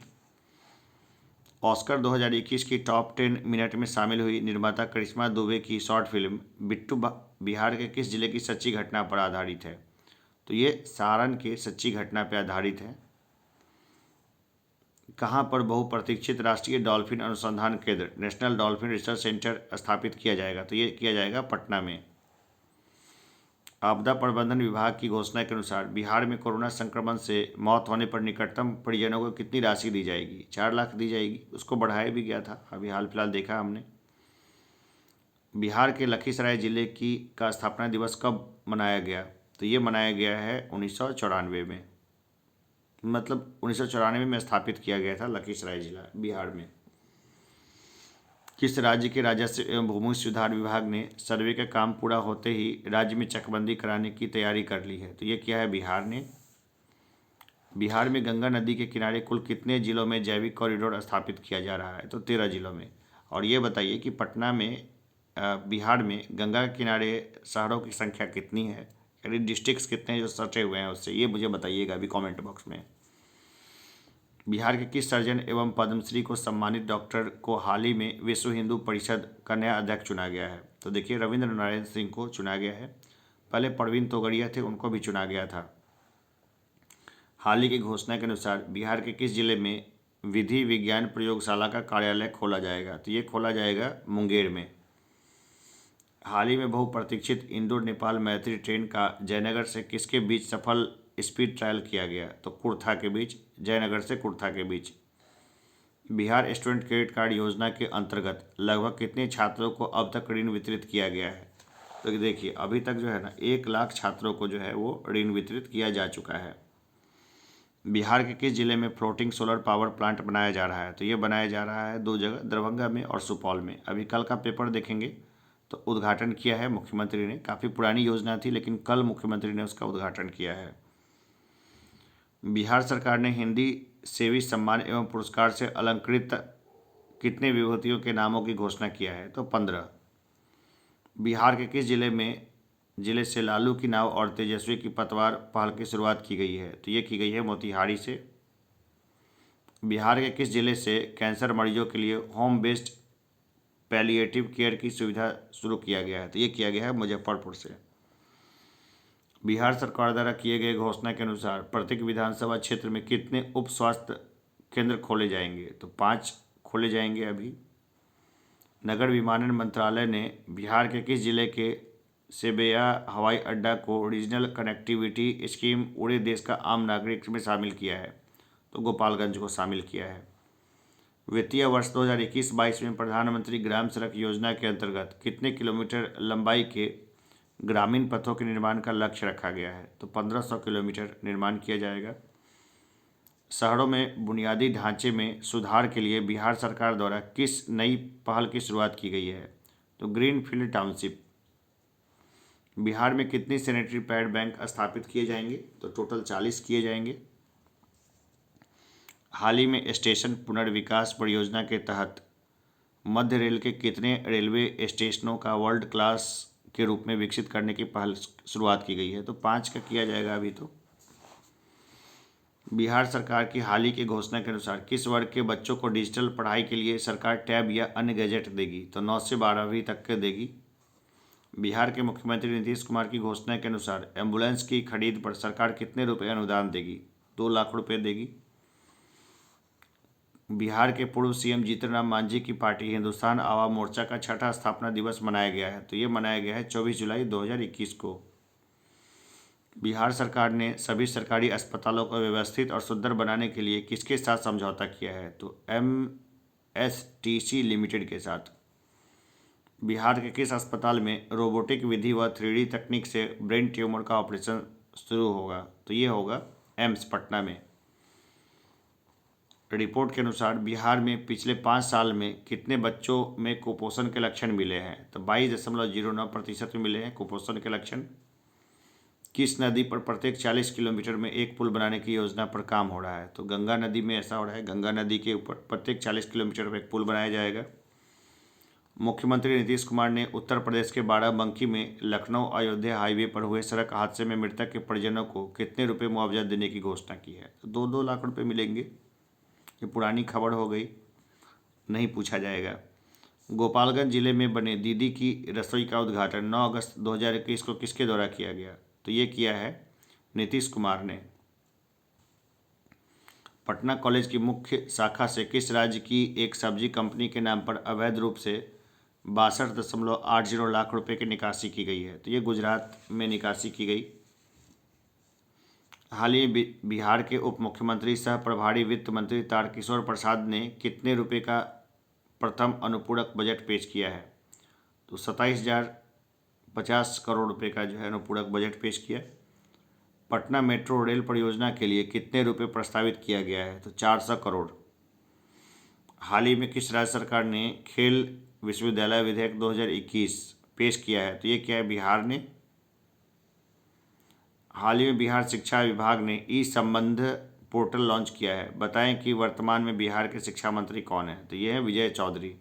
ऑस्कर 2021 की टॉप 10 मिनट में शामिल हुई निर्माता करिश्मा दुबे की शॉर्ट फिल्म बिट्टू बिहार के किस जिले की सच्ची घटना पर आधारित है? तो ये सारण के सच्ची घटना पर आधारित है। कहाँ पर बहुप्रतीक्षित राष्ट्रीय डॉल्फिन अनुसंधान केंद्र नेशनल डॉल्फिन रिसर्च सेंटर स्थापित किया जाएगा? तो ये किया जाएगा पटना में। आपदा प्रबंधन विभाग की घोषणा के अनुसार बिहार में कोरोना संक्रमण से मौत होने पर निकटतम परिजनों को कितनी राशि दी जाएगी? 4 लाख दी जाएगी। उसको बढ़ाया भी गया था, अभी हाल फिलहाल देखा हमने। बिहार के लखीसराय जिले की का स्थापना दिवस कब मनाया गया? तो ये मनाया गया है 1994 में। मतलब 1994 में स्थापित किया गया था लखीसराय जिला बिहार में। किस राज्य के राजस्व एवं भूमि सुधार विभाग ने सर्वे का काम पूरा होते ही राज्य में चकबंदी कराने की तैयारी कर ली है? तो ये किया है बिहार ने। बिहार में गंगा नदी के किनारे कुल कितने जिलों में जैविक कॉरिडोर स्थापित किया जा रहा है? तो 13 जिलों में। और ये बताइए कि पटना में बिहार में गंगा के किनारे शहरों की संख्या कितनी है, यानी डिस्ट्रिक्ट्स कितने जो सटे हुए हैं उससे, ये मुझे बताइएगा अभी कमेंट बॉक्स में। बिहार के किस सर्जन एवं पद्मश्री को सम्मानित डॉक्टर को हाल ही में विश्व हिंदू परिषद का नया अध्यक्ष चुना गया है? तो देखिए, रविंद्र नारायण सिंह को चुना गया है। पहले प्रवीण तोगड़िया थे, उनको भी चुना गया था। हाल ही की घोषणा के अनुसार बिहार के किस जिले में विधि विज्ञान प्रयोगशाला का कार्यालय खोला जाएगा? तो ये खोला जाएगा मुंगेर में। हाल ही में बहुप्रतीक्षित इंदौर नेपाल मैत्री ट्रेन का जयनगर से किसके बीच सफल स्पीड ट्रायल किया गया? तो कुर्था के बीच, जयनगर से कुर्था के बीच। बिहार स्टूडेंट क्रेडिट कार्ड योजना के अंतर्गत लगभग कितने छात्रों को अब तक ऋण वितरित किया गया है? तो देखिए, अभी तक जो है ना 1 लाख छात्रों को जो है वो ऋण वितरित किया जा चुका है। बिहार के किस जिले में फ्लोटिंग सोलर पावर प्लांट बनाया जा रहा है? तो ये बनाया जा रहा है 2 जगह, दरभंगा में और सुपौल में। अभी कल का पेपर देखेंगे तो उद्घाटन किया है मुख्यमंत्री ने। काफ़ी पुरानी योजना थी, लेकिन कल मुख्यमंत्री ने उसका उद्घाटन किया है। बिहार सरकार ने हिंदी सेवी सम्मान एवं पुरस्कार से अलंकृत कितने विभूतियों के नामों की घोषणा किया है? तो 15। बिहार के किस जिले में जिले से लालू की नाव और तेजस्वी की पतवार पहल की शुरुआत की गई है? तो ये की गई है मोतिहारी से। बिहार के किस जिले से कैंसर मरीजों के लिए होम बेस्ड पैलिएटिव केयर की सुविधा शुरू किया गया है? तो ये किया गया है मुजफ्फरपुर से। बिहार सरकार द्वारा किए गए घोषणा के अनुसार प्रत्येक विधानसभा क्षेत्र में कितने उप स्वास्थ्य केंद्र खोले जाएंगे? तो 5 खोले जाएंगे अभी। नगर विमानन मंत्रालय ने बिहार के किस जिले के सेबेया हवाई अड्डा को रीजनल कनेक्टिविटी स्कीम पूरे देश का आम नागरिक में शामिल किया है? तो गोपालगंज को शामिल किया है। वित्तीय वर्ष 2021-22 में प्रधानमंत्री ग्राम सड़क योजना के अंतर्गत कितने किलोमीटर लंबाई के ग्रामीण पथों के निर्माण का लक्ष्य रखा गया है? तो 1500 किलोमीटर निर्माण किया जाएगा। शहरों में बुनियादी ढांचे में सुधार के लिए बिहार सरकार द्वारा किस नई पहल की शुरुआत की गई है? तो ग्रीनफील्ड टाउनशिप। बिहार में कितनी सैनिटरी पैड बैंक स्थापित किए जाएंगे? तो टोटल 40 किए जाएंगे। हाल ही में स्टेशन पुनर्विकास परियोजना के तहत मध्य रेल के कितने रेलवे स्टेशनों का वर्ल्ड क्लास के रूप में विकसित करने की पहल शुरुआत की गई है? तो 5 का किया जाएगा अभी। तो बिहार सरकार की हाल ही की घोषणा के अनुसार किस वर्ग के बच्चों को डिजिटल पढ़ाई के लिए सरकार टैब या अन्य गैजेट देगी? तो 9 से 12वीं तक के देगी। बिहार के मुख्यमंत्री नीतीश कुमार की घोषणा के अनुसार एम्बुलेंस की खरीद पर सरकार कितने रुपए अनुदान देगी? 2 लाख रुपए देगी। बिहार के पूर्व सीएम जीतन राम मांझी की पार्टी हिंदुस्तान आवाम मोर्चा का 6ठा स्थापना दिवस मनाया गया है? तो ये मनाया गया है 24 जुलाई 2021 को। बिहार सरकार ने सभी सरकारी अस्पतालों को व्यवस्थित और सुंदर बनाने के लिए किसके साथ समझौता किया है? तो MSTC लिमिटेड के साथ। बिहार के किस अस्पताल में रोबोटिक विधि व 3D तकनीक से ब्रेन ट्यूमर का ऑपरेशन शुरू होगा? तो ये होगा एम्स पटना में। रिपोर्ट के अनुसार बिहार में पिछले 5 साल में कितने बच्चों में कुपोषण के लक्षण मिले हैं? तो 22.09% में मिले हैं कुपोषण के लक्षण। किस नदी पर प्रत्येक 40 किलोमीटर में एक पुल बनाने की योजना पर काम हो रहा है? तो गंगा नदी में ऐसा हो रहा है। गंगा नदी के ऊपर प्रत्येक 40 किलोमीटर पर एक पुल बनाया जाएगा। मुख्यमंत्री नीतीश कुमार ने उत्तर प्रदेश के बाराबंकी में लखनऊ अयोध्या हाईवे पर हुए सड़क हादसे में मृतक के परिजनों को कितने रुपए मुआवजा देने की घोषणा की है? तो 2-2 लाख रुपए मिलेंगे। ये पुरानी खबर हो गई, नहीं पूछा जाएगा। गोपालगंज जिले में बने दीदी की रसोई का उद्घाटन 9 अगस्त 2021 को किसके द्वारा किया गया? तो ये किया है नीतीश कुमार ने। पटना कॉलेज की मुख्य शाखा से किस राज्य की एक सब्जी कंपनी के नाम पर अवैध रूप से 62.80 लाख रुपए की निकासी की गई है? तो ये गुजरात में निकासी की गई। हाल ही बिहार के उप मुख्यमंत्री सह प्रभारी वित्त मंत्री तारकिशोर प्रसाद ने कितने रुपए का प्रथम अनुपूरक बजट पेश किया है? तो 27,050 करोड़ रुपए का जो है अनुपूरक बजट पेश किया। पटना मेट्रो रेल परियोजना के लिए कितने रुपए प्रस्तावित किया गया है? तो 400 करोड़। हाल ही में किस राज्य सरकार ने खेल विश्वविद्यालय विधेयक 2021 पेश किया है? तो ये क्या है? बिहार ने। हाल ही में बिहार शिक्षा विभाग ने ई संबंध पोर्टल लॉन्च किया है। बताएं कि वर्तमान में बिहार के शिक्षा मंत्री कौन है? तो ये है विजय चौधरी।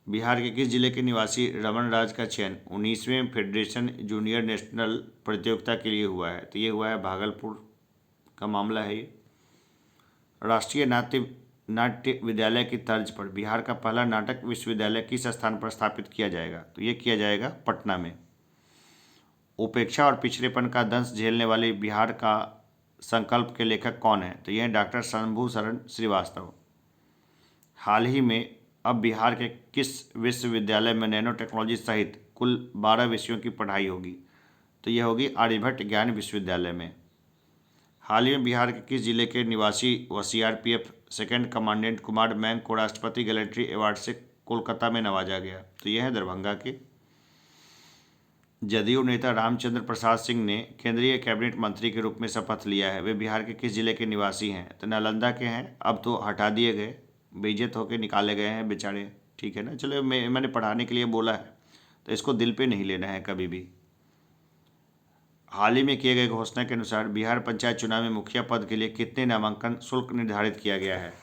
बिहार के किस जिले के निवासी रमन राज का चयन 19वें फेडरेशन जूनियर नेशनल प्रतियोगिता के लिए हुआ है? तो ये हुआ है भागलपुर का मामला है ये। राष्ट्रीय नाट्य विद्यालय की तर्ज पर बिहार का पहला नाटक विश्वविद्यालय किस स्थान पर स्थापित किया जाएगा? तो ये किया जाएगा पटना में। उपेक्षा और पिछड़ेपन का दंश झेलने वाले बिहार का संकल्प के लेखक कौन है? तो यह डॉक्टर शंभू शरण श्रीवास्तव। हाल ही में अब बिहार के किस विश्वविद्यालय में नैनो टेक्नोलॉजी सहित कुल 12 विषयों की पढ़ाई होगी? तो यह होगी आर्यभट्ट ज्ञान विश्वविद्यालय में। हाल ही में बिहार के किस जिले के निवासी व CRPF सेकेंड कमांडेंट कुमार मैंग को राष्ट्रपति गैलेट्री अवार्ड से कोलकाता में नवाजा गया? तो यह है दरभंगा के। जदयू नेता रामचंद्र प्रसाद सिंह ने केंद्रीय कैबिनेट मंत्री के रूप में शपथ लिया है। वे बिहार के किस जिले के निवासी हैं? तो नालंदा के हैं। अब तो हटा दिए गए, बेइज्जत होकर निकाले गए हैं बेचारे। ठीक है ना, चलो मैंने पढ़ाने के लिए बोला है तो इसको दिल पे नहीं लेना है कभी भी। हाल ही में किए गए घोषणा के अनुसार बिहार पंचायत चुनाव में मुखिया पद के लिए कितने नामांकन शुल्क निर्धारित किया गया है?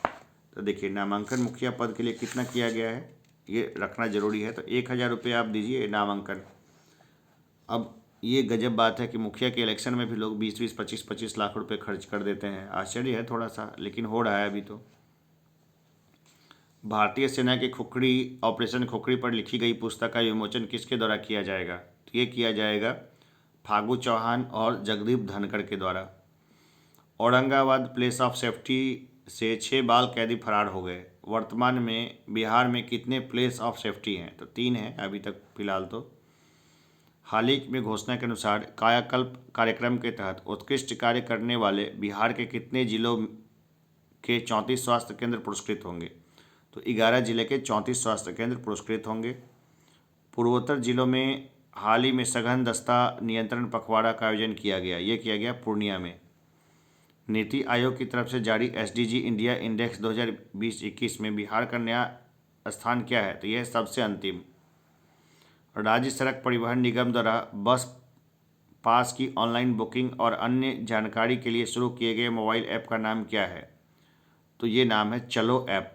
तो देखिए नामांकन मुखिया पद के लिए कितना किया गया है ये रखना जरूरी है। तो 1,000 रुपये आप दीजिए नामांकन। अब ये गजब बात है कि मुखिया के इलेक्शन में भी लोग 20-20, 25-25 लाख रुपए खर्च कर देते हैं। आश्चर्य है थोड़ा सा, लेकिन हो रहा है अभी तो। भारतीय सेना की खुखड़ी, ऑपरेशन खुखड़ी पर लिखी गई पुस्तक का विमोचन किसके द्वारा किया जाएगा? तो ये किया जाएगा फागू चौहान और जगदीप धनखड़ के द्वारा। औरंगाबाद प्लेस ऑफ सेफ्टी से 6 बाल कैदी फरार हो गए। वर्तमान में बिहार में कितने प्लेस ऑफ सेफ्टी हैं? तो 3 हैं अभी तक फिलहाल तो। हाल ही में घोषणा के अनुसार कायाकल्प कार्यक्रम के तहत उत्कृष्ट कार्य करने वाले बिहार के कितने जिलों के 34 स्वास्थ्य केंद्र पुरस्कृत होंगे? तो 11 जिले के 34 स्वास्थ्य केंद्र पुरस्कृत होंगे। पूर्वोत्तर जिलों में हाल ही में सघन दस्ता नियंत्रण पखवाड़ा का आयोजन किया गया। ये किया गया पूर्णिया में। नीति आयोग की तरफ से जारी एसडीजी इंडिया इंडेक्स 2020-21 में बिहार का नया स्थान क्या है? तो यह सबसे अंतिम। राज्य सड़क परिवहन निगम द्वारा बस पास की ऑनलाइन बुकिंग और अन्य जानकारी के लिए शुरू किए गए मोबाइल ऐप का नाम क्या है? तो ये नाम है चलो ऐप।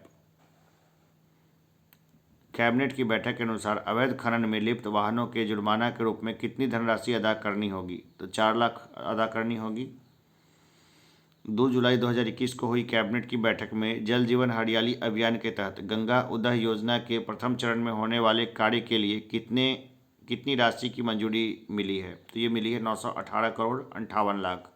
कैबिनेट की बैठक के अनुसार अवैध खनन में लिप्त वाहनों के जुर्माना के रूप में कितनी धनराशि अदा करनी होगी? तो 4 लाख अदा करनी होगी। 2 जुलाई 2021 को हुई कैबिनेट की बैठक में जल जीवन हरियाली अभियान के तहत गंगा उदय योजना के प्रथम चरण में होने वाले कार्य के लिए कितनी राशि की मंजूरी मिली है? तो ये मिली है 918 करोड़ 58 लाख।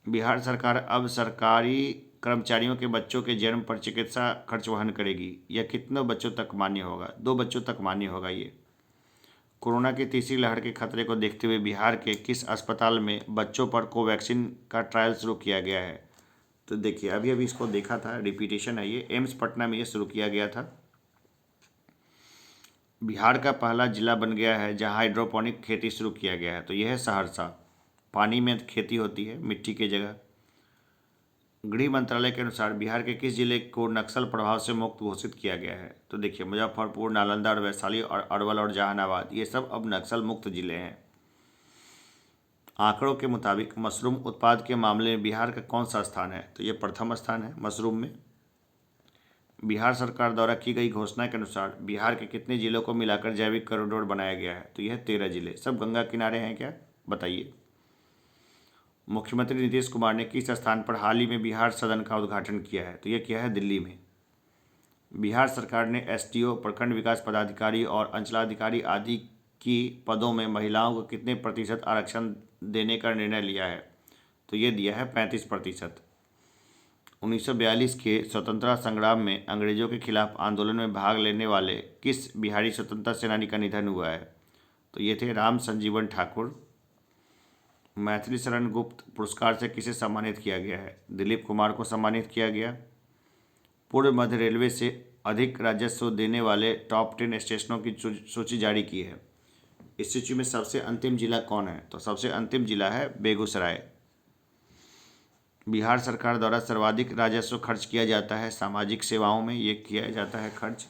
बिहार सरकार अब सरकारी कर्मचारियों के बच्चों के जन्म पर चिकित्सा खर्च वहन करेगी। यह कितने बच्चों तक मान्य होगा? 2 बच्चों तक मान्य होगा ये। कोरोना की तीसरी लहर के खतरे को देखते हुए बिहार के किस अस्पताल में बच्चों पर कोवैक्सीन का ट्रायल शुरू किया गया है? तो देखिए अभी अभी इसको देखा था, रिपीटेशन है ये। एम्स पटना में ये शुरू किया गया था। बिहार का पहला जिला बन गया है जहां हाइड्रोपोनिक खेती शुरू किया गया है। तो यह है सहरसा। पानी में खेती होती है, मिट्टी की जगह। गृह मंत्रालय के अनुसार बिहार के किस जिले को नक्सल प्रभाव से मुक्त घोषित किया गया है? तो देखिए मुजफ्फरपुर, नालंदा और वैशाली और अरवल और जहानाबाद, ये सब अब नक्सल मुक्त जिले हैं। आंकड़ों के मुताबिक मशरूम उत्पाद के मामले में बिहार का कौन सा स्थान है? तो ये प्रथम स्थान है मशरूम में। बिहार सरकार द्वारा की गई घोषणा के अनुसार बिहार के कितने जिलों को मिलाकर जैविक कॉरिडोर बनाया गया है? तो यह 13 जिले। सब गंगा किनारे हैं क्या, बताइए। मुख्यमंत्री नीतीश कुमार ने किस स्थान पर हाल ही में बिहार सदन का उद्घाटन किया है? तो यह किया है दिल्ली में। बिहार सरकार ने एसडीओ, प्रखंड विकास पदाधिकारी और अंचलाधिकारी आदि की पदों में महिलाओं को कितने प्रतिशत आरक्षण देने का निर्णय लिया है? तो ये दिया है 35%। 1942 के स्वतंत्रता संग्राम में अंग्रेजों के खिलाफ आंदोलन में भाग लेने वाले किस बिहारी स्वतंत्रता सेनानी का निधन हुआ है? तो ये थे राम संजीवन ठाकुर। मैथिली शरण गुप्त पुरस्कार से किसे सम्मानित किया गया है? दिलीप कुमार को सम्मानित किया गया। पूर्व मध्य रेलवे से अधिक राजस्व देने वाले टॉप 10 स्टेशनों की सूची जारी की है। इस सूची में सबसे अंतिम जिला कौन है? तो सबसे अंतिम जिला है बेगूसराय। बिहार सरकार द्वारा सर्वाधिक राजस्व खर्च किया जाता है सामाजिक सेवाओं में, ये किया जाता है खर्च।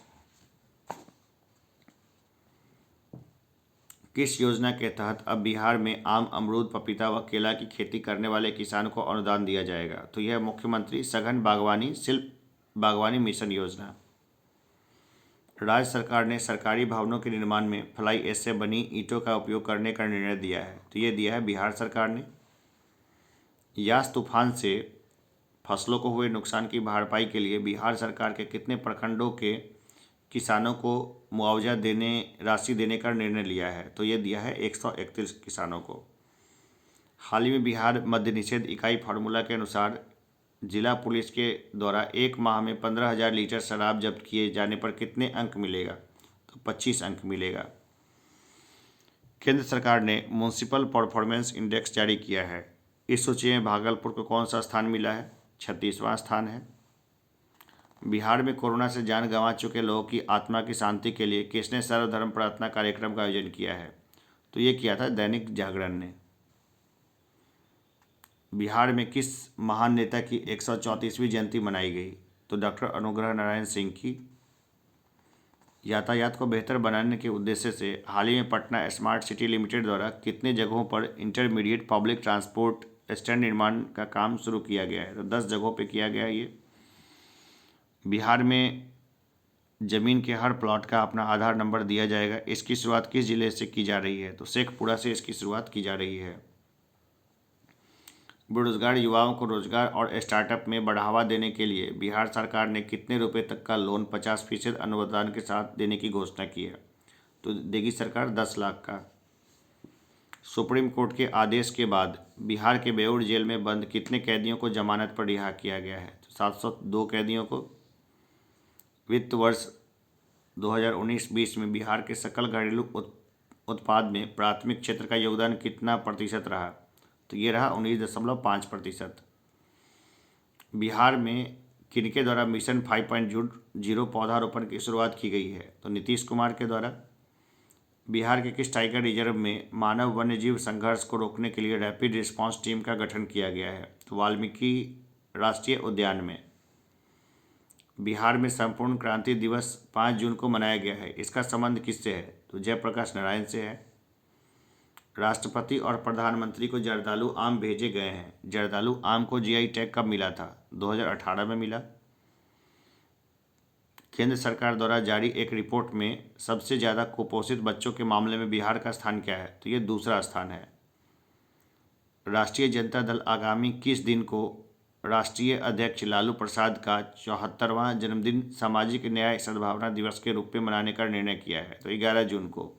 किस योजना के तहत अब बिहार में आम, अमरूद, पपीता व केला की खेती करने वाले किसान को अनुदान दिया जाएगा? तो यह मुख्यमंत्री सघन बागवानी शिल्प बागवानी मिशन योजना। राज्य सरकार ने सरकारी भवनों के निर्माण में फ्लाई ऐश से बनी ईंटों का उपयोग करने का निर्णय दिया है। तो ये दिया है बिहार सरकार ने। यास तूफान से फसलों को हुए नुकसान की भरपाई के लिए बिहार सरकार के कितने प्रखंडों के किसानों को मुआवजा राशि देने का निर्णय लिया है? तो ये दिया है 131 किसानों को। हाल ही में बिहार मद्य निषेध इकाई फार्मूला के अनुसार जिला पुलिस के द्वारा 1 माह में 15,000 लीटर शराब जब्त किए जाने पर कितने अंक मिलेगा? तो 25 अंक मिलेगा। केंद्र सरकार ने म्युनिसिपल परफॉर्मेंस इंडेक्स जारी किया है। इस सूची में भागलपुर को कौन सा स्थान मिला है? 36वां स्थान है। बिहार में कोरोना से जान गंवा चुके लोगों की आत्मा की शांति के लिए किसने सर्वधर्म प्रार्थना कार्यक्रम का आयोजन किया है? तो ये किया था दैनिक जागरण ने। बिहार में किस महान नेता की 134वीं जयंती मनाई गई? तो डॉक्टर अनुग्रह नारायण सिंह की। यातायात को बेहतर बनाने के उद्देश्य से हाल ही में पटना स्मार्ट सिटी लिमिटेड द्वारा कितने जगहों पर इंटरमीडिएट पब्लिक ट्रांसपोर्ट स्टैंड निर्माण का काम शुरू किया गया है? तो 10 जगहों पर किया गया है ये। बिहार में जमीन के हर प्लॉट का अपना आधार नंबर दिया जाएगा। इसकी शुरुआत किस जिले से की जा रही है? तो शेखपुरा से इसकी शुरुआत की जा रही है। बेरोजगार युवाओं को रोजगार और स्टार्टअप में बढ़ावा देने के लिए बिहार सरकार ने कितने रुपए तक का लोन 50% अनुदान के साथ देने की घोषणा की है? तो देगी सरकार 10 लाख का। सुप्रीम कोर्ट के आदेश के बाद बिहार के बेऊर जेल में बंद कितने कैदियों को जमानत पर रिहा किया गया है? तो 702 कैदियों को। वित्त वर्ष 2019-20 में बिहार के सकल घरेलू उत्पाद में प्राथमिक क्षेत्र का योगदान कितना प्रतिशत रहा? तो ये रहा 19.5%। बिहार में किनके द्वारा मिशन 5.0 पौधारोपण की शुरुआत की गई है? तो नीतीश कुमार के द्वारा। बिहार के किस टाइगर रिजर्व में मानव वन्यजीव संघर्ष को रोकने के लिए रैपिड रिस्पांस टीम का गठन किया गया है? तो वाल्मीकि राष्ट्रीय उद्यान में। बिहार में संपूर्ण क्रांति दिवस 5 जून को मनाया गया है। इसका संबंध किससे है? तो जयप्रकाश नारायण से है। राष्ट्रपति और प्रधानमंत्री को जर्दालू आम भेजे गए हैं। जर्दालू आम को जीआई टैग कब मिला था? 2018 में मिला। केंद्र सरकार द्वारा जारी एक रिपोर्ट में सबसे ज़्यादा कुपोषित बच्चों के मामले में बिहार का स्थान क्या है? तो ये दूसरा स्थान है। राष्ट्रीय जनता दल आगामी किस दिन को राष्ट्रीय अध्यक्ष लालू प्रसाद का 74वां जन्मदिन सामाजिक न्याय सद्भावना दिवस के रूप में मनाने का निर्णय किया है? तो 11 जून को।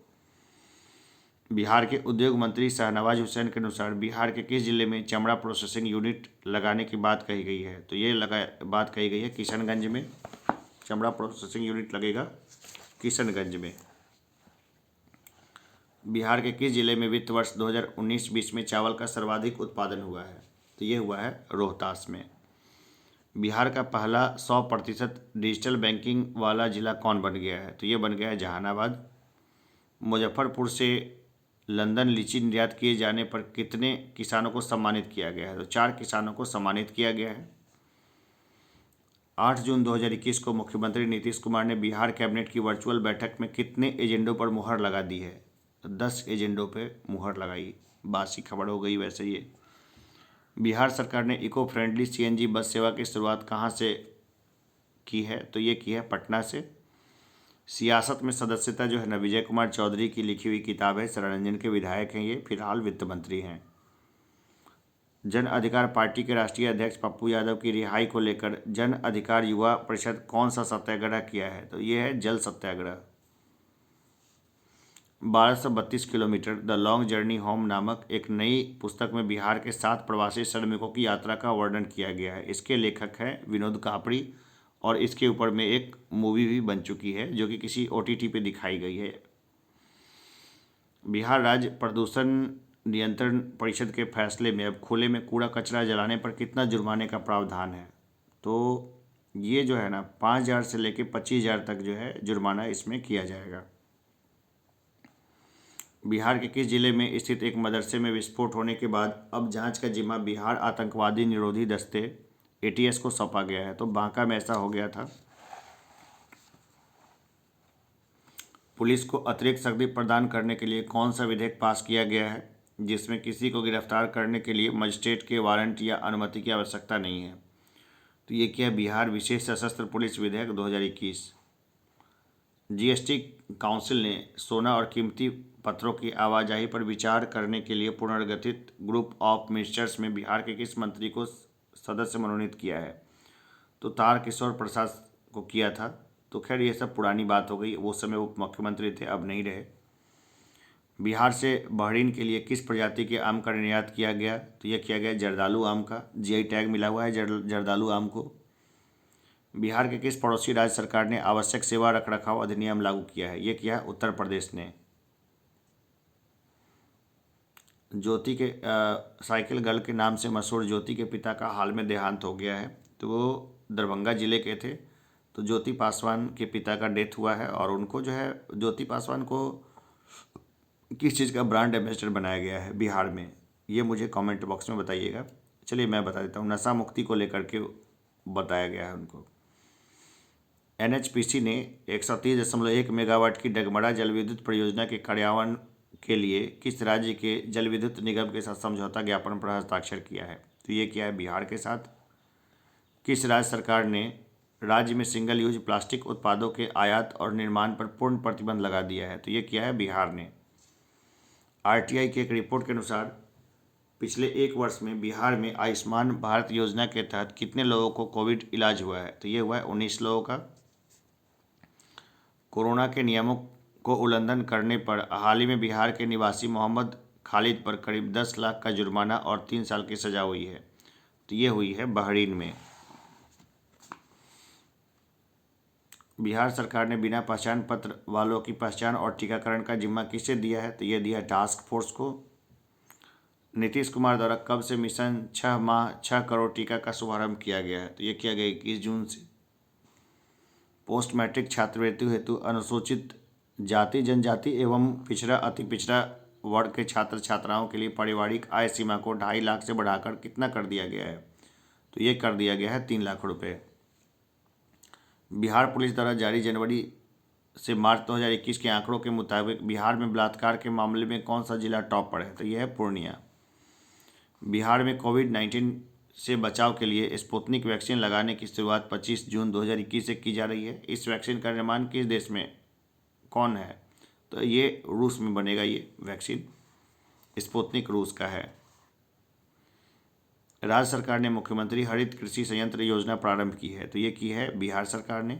बिहार के उद्योग मंत्री शाहनवाज हुसैन के अनुसार बिहार के किस जिले में चमड़ा प्रोसेसिंग यूनिट लगाने की बात कही गई है? तो ये बात कही गई है किशनगंज में। चमड़ा प्रोसेसिंग यूनिट लगेगा किशनगंज में। बिहार के किस जिले में वित्त वर्ष 2019-20 में चावल का सर्वाधिक उत्पादन हुआ है? तो ये हुआ है रोहतास में। बिहार का पहला 100% डिजिटल बैंकिंग वाला जिला कौन बन गया है? तो ये बन गया है जहानाबाद। मुजफ्फरपुर से लंदन लीची निर्यात किए जाने पर कितने किसानों को सम्मानित किया गया है? तो 4 किसानों को सम्मानित किया गया है। 8 जून 2021 को मुख्यमंत्री नीतीश कुमार ने बिहार कैबिनेट की वर्चुअल बैठक में कितने एजेंडों पर मुहर लगा दी है? तो 10 एजेंडों पर मुहर लगाई। बासी खबर हो गई वैसे ये। बिहार सरकार ने इको फ्रेंडली सीएनजी बस सेवा की शुरुआत कहाँ से की है? तो ये की है पटना से। सियासत में सदस्यता जो है ना, विजय कुमार चौधरी की लिखी हुई किताब है। सरंजन के विधायक हैं ये, फिलहाल वित्त मंत्री हैं। जन अधिकार पार्टी के राष्ट्रीय अध्यक्ष पप्पू यादव की रिहाई को लेकर जन अधिकार युवा परिषद कौन सा सत्याग्रह किया है? तो ये है जल सत्याग्रह। 1232 kilometre the long journey home नामक एक नई पुस्तक में बिहार के 7 प्रवासी श्रमिकों की यात्रा का वर्णन किया गया है। इसके लेखक हैं विनोद कापड़ी और इसके ऊपर में एक मूवी भी बन चुकी है जो कि किसी ओटीटी पे दिखाई गई है। बिहार राज्य प्रदूषण नियंत्रण परिषद के फैसले में अब खुले में कूड़ा कचरा जलाने पर कितना जुर्माने का प्रावधान है? तो ये जो है ना 5,000 से लेकर 25,000 तक जो है जुर्माना इसमें किया जाएगा। बिहार के किस जिले में स्थित एक मदरसे में विस्फोट होने के बाद अब जांच का जिम्मा बिहार आतंकवादी निरोधी दस्ते एटीएस को सौंपा गया है? तो बांका में ऐसा हो गया था। पुलिस को अतिरिक्त शक्ति प्रदान करने के लिए कौन सा विधेयक पास किया गया है जिसमें किसी को गिरफ्तार करने के लिए मजिस्ट्रेट के वारंट या अनुमति की आवश्यकता नहीं है? तो ये क्या है? बिहार विशेष सशस्त्र पुलिस विधेयक 2021। जीएसटी काउंसिल ने सोना और कीमती पत्थरों की आवाजाही पर विचार करने के लिए पुनर्गठित ग्रुप ऑफ मिनिस्टर्स में बिहार के किस मंत्री को सदस्य मनोनीत किया है? तो तारकिशोर प्रसाद को किया था। तो खैर ये सब पुरानी बात हो गई, वो समय उप मुख्यमंत्री थे, अब नहीं रहे। बिहार से बहरीन के लिए किस प्रजाति के आम का निर्यात किया गया? तो यह किया गया जर्दालू आम का। जीआई टैग मिला हुआ है जर्दालू आम को। बिहार के किस पड़ोसी राज्य सरकार ने आवश्यक सेवा रखरखाव अधिनियम लागू किया है? ये किया है उत्तर प्रदेश ने। ज्योति के साइकिल गर्ल के नाम से मशहूर ज्योति के पिता का हाल में देहांत हो गया है। तो वो दरभंगा जिले के थे। तो ज्योति पासवान के पिता का डेथ हुआ है और उनको जो है ज्योति पासवान को किस चीज़ का ब्रांड एम्बेसडर बनाया गया है बिहार में? ये मुझे कमेंट बॉक्स में बताइएगा। चलिए मैं बता देता हूँ। नशा मुक्ति को लेकर के बताया गया है उनको। एनएचपीसी ने 130.1 मेगावाट की डगमरा जल विद्युत परियोजना के कार्यान्वयन के लिए किस राज्य के जल विद्युत निगम के साथ समझौता ज्ञापन पर हस्ताक्षर किया है? तो ये किया है बिहार के साथ। किस राज्य सरकार ने राज्य में सिंगल यूज प्लास्टिक उत्पादों के आयात और निर्माण पर पूर्ण प्रतिबंध लगा दिया है। तो ये किया है बिहार ने। आरटीआई की एक रिपोर्ट के अनुसार पिछले एक वर्ष में बिहार में आयुष्मान भारत योजना के तहत कितने लोगों को कोविड इलाज हुआ है? तो ये हुआ है 19 लोगों का। कोरोना के नियमों को उल्लंघन करने पर हाल ही में बिहार के निवासी मोहम्मद खालिद पर करीब 10 लाख का जुर्माना और 3 साल की सजा हुई है। तो ये हुई है बहरीन में। बिहार सरकार ने बिना पहचान पत्र वालों की पहचान और टीकाकरण का जिम्मा किसे दिया है? तो ये दिया टास्क फोर्स को। नीतीश कुमार द्वारा कब से मिशन 6 माह 6 करोड़ टीका का शुभारंभ किया गया है? तो ये किया गया 21 जून से। पोस्ट मैट्रिक छात्रवृत्ति हेतु अनुसूचित जाति जनजाति एवं पिछड़ा अति पिछड़ा वर्ग के छात्र छात्राओं के लिए पारिवारिक आय सीमा को 2.5 लाख से बढ़ाकर कितना कर दिया गया है? तो ये कर दिया गया है 3 लाख रुपए। बिहार पुलिस द्वारा जारी जनवरी से मार्च 2021 के आंकड़ों के मुताबिक बिहार में बलात्कार के मामले में कौन सा जिला टॉप पर है? तो यह है पूर्णिया। बिहार में कोविड-19 से बचाव के लिए स्पुतनिक वैक्सीन लगाने की शुरुआत 25 जून 2021 से की जा रही है। इस वैक्सीन का निर्माण किस देश में कौन है? तो ये रूस में बनेगा। ये वैक्सीन स्पुतनिक रूस का है। राज्य सरकार ने मुख्यमंत्री हरित कृषि संयंत्र योजना प्रारंभ की है। तो ये की है बिहार सरकार ने।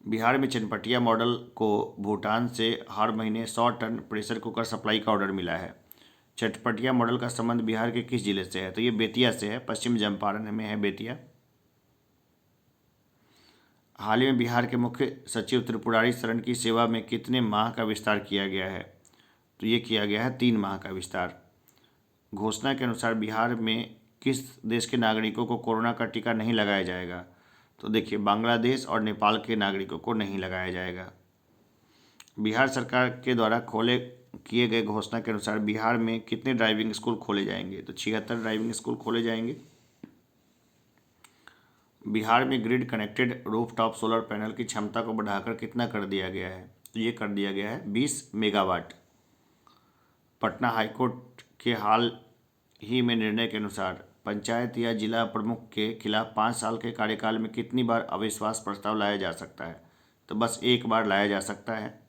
बिहार में चनपटिया मॉडल को भूटान से हर महीने 100 टन प्रेशर कुकर सप्लाई का ऑर्डर मिला है। चनपटिया मॉडल का संबंध बिहार के किस जिले से है? तो ये बेतिया से है। पश्चिम चंपारण में है बेतिया। हाल ही में बिहार के मुख्य सचिव त्रिपुरारी शरण की सेवा में कितने माह का विस्तार किया गया है? तो ये किया गया है 3 माह का विस्तार। घोषणा के अनुसार बिहार में किस देश के नागरिकों को कोरोना का टीका नहीं लगाया जाएगा? तो देखिए, बांग्लादेश और नेपाल के नागरिकों को नहीं लगाया जाएगा। बिहार सरकार के द्वारा खोले किए गए घोषणा के अनुसार बिहार में कितने ड्राइविंग स्कूल खोले जाएंगे? तो 76 ड्राइविंग स्कूल खोले जाएंगे। बिहार में grid connected rooftop solar panel की क्षमता को बढ़ाकर कितना कर दिया गया है? तो ये कर दिया गया है 20 मेगावाट। पटना हाईकोर्ट के हाल ही में निर्णय के अनुसार पंचायत या जिला प्रमुख के खिलाफ 5 साल के कार्यकाल में कितनी बार अविश्वास प्रस्ताव लाया जा सकता है? तो बस 1 बार लाया जा सकता है।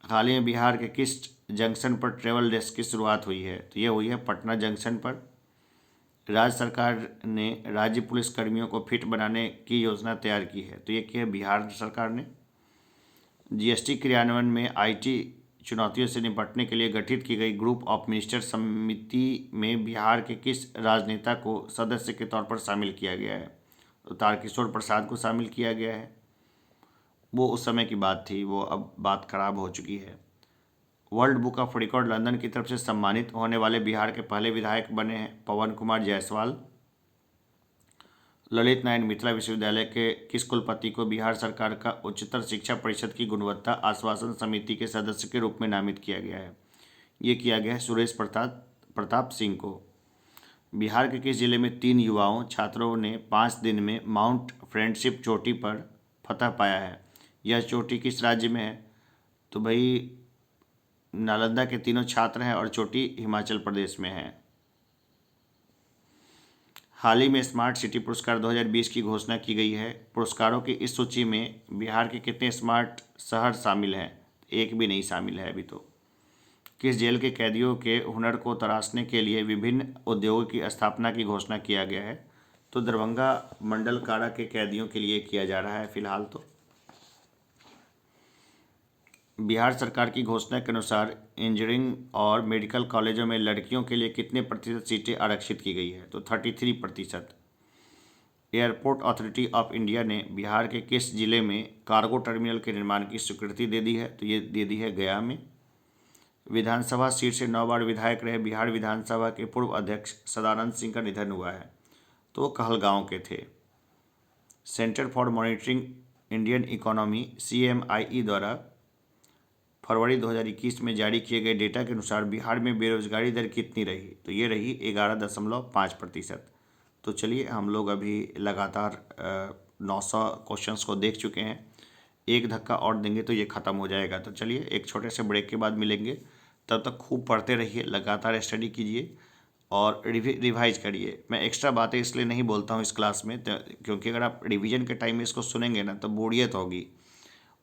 हाल ही में बिहार के किस जंक्शन पर ट्रेवल डेस्क की शुरुआत हुई है? तो ये हुई है पटना जंक्शन पर। राज्य सरकार ने राज्य पुलिस कर्मियों को फिट बनाने की योजना तैयार की है। तो ये की है बिहार सरकार ने। जीएसटी क्रियान्वयन में आईटी चुनौतियों से निपटने के लिए गठित की गई ग्रुप ऑफ मिनिस्टर समिति में बिहार के किस राजनेता को सदस्य के तौर पर शामिल किया गया है? तो तारकिशोर प्रसाद को शामिल किया गया है। वो उस समय की बात थी, वो अब बात खराब हो चुकी है। World book of record London की तरफ से सम्मानित होने वाले बिहार के पहले विधायक बने हैं पवन कुमार जायसवाल। ललित नारायण मिथिला विश्वविद्यालय के किस कुलपति को बिहार सरकार का उच्चतर शिक्षा परिषद की गुणवत्ता आश्वासन समिति के सदस्य के रूप में नामित किया गया है? ये किया गया है सुरेश प्रताप सिंह को। बिहार के किस जिले में 3 युवाओं छात्रों ने 5 दिन में माउंट फ्रेंडशिप चोटी पर फतह पाया है? यह चोटी किस राज्य में है? तो भाई नालंदा के तीनों छात्र हैं और चोटी हिमाचल प्रदेश में है। हाल ही में स्मार्ट सिटी पुरस्कार 2020 की घोषणा की गई है। पुरस्कारों की इस सूची में बिहार के कितने स्मार्ट शहर शामिल हैं? एक भी नहीं शामिल है अभी तो। किस जेल के कैदियों के हुनर को तराशने के लिए विभिन्न उद्योगों की स्थापना की घोषणा किया गया है? तो दरभंगा मंडल कारा के कैदियों के लिए किया जा रहा है फिलहाल तो। बिहार सरकार की घोषणा के अनुसार इंजीनियरिंग और मेडिकल कॉलेजों में लड़कियों के लिए कितने प्रतिशत सीटें आरक्षित की गई है? तो 33%। एयरपोर्ट अथॉरिटी ऑफ इंडिया ने बिहार के किस जिले में कार्गो टर्मिनल के निर्माण की स्वीकृति दे दी है? तो ये दे दी है गया में। विधानसभा सीट से 9 बार विधायक रहे बिहार विधानसभा के पूर्व अध्यक्ष सदानंद सिंह का निधन हुआ है। तो वो कहलगांव के थे। Centre for monitoring Indian economy CMIE द्वारा फरवरी 2021 में जारी किए गए डेटा के अनुसार बिहार में बेरोजगारी दर कितनी रही? तो ये रही 11.5%। तो चलिए, हम लोग अभी लगातार 900 क्वेश्चंस को देख चुके हैं। एक धक्का और देंगे तो ये ख़त्म हो जाएगा। तो चलिए एक छोटे से ब्रेक के बाद मिलेंगे। तब तक खूब पढ़ते रहिए, लगातार स्टडी कीजिए और रिवाइज करिए। मैं एक्स्ट्रा बातें इसलिए नहीं बोलता हूँ इस क्लास में क्योंकि अगर आप रिवीजन के टाइम में इसको सुनेंगे ना तो बोरियत होगी।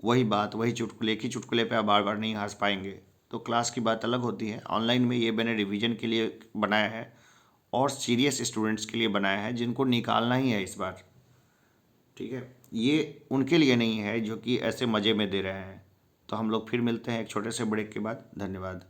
वही बात, वही चुटकुले की चुटकुले पे आप बार बार नहीं हंस पाएंगे। तो क्लास की बात अलग होती है। ऑनलाइन में ये मैंने रिवीजन के लिए बनाया है और सीरियस स्टूडेंट्स के लिए बनाया है जिनको निकालना ही है इस बार। ठीक है, ये उनके लिए नहीं है जो कि ऐसे मज़े में दे रहे हैं। तो हम लोग फिर मिलते हैं एक छोटे से ब्रेक के बाद। धन्यवाद।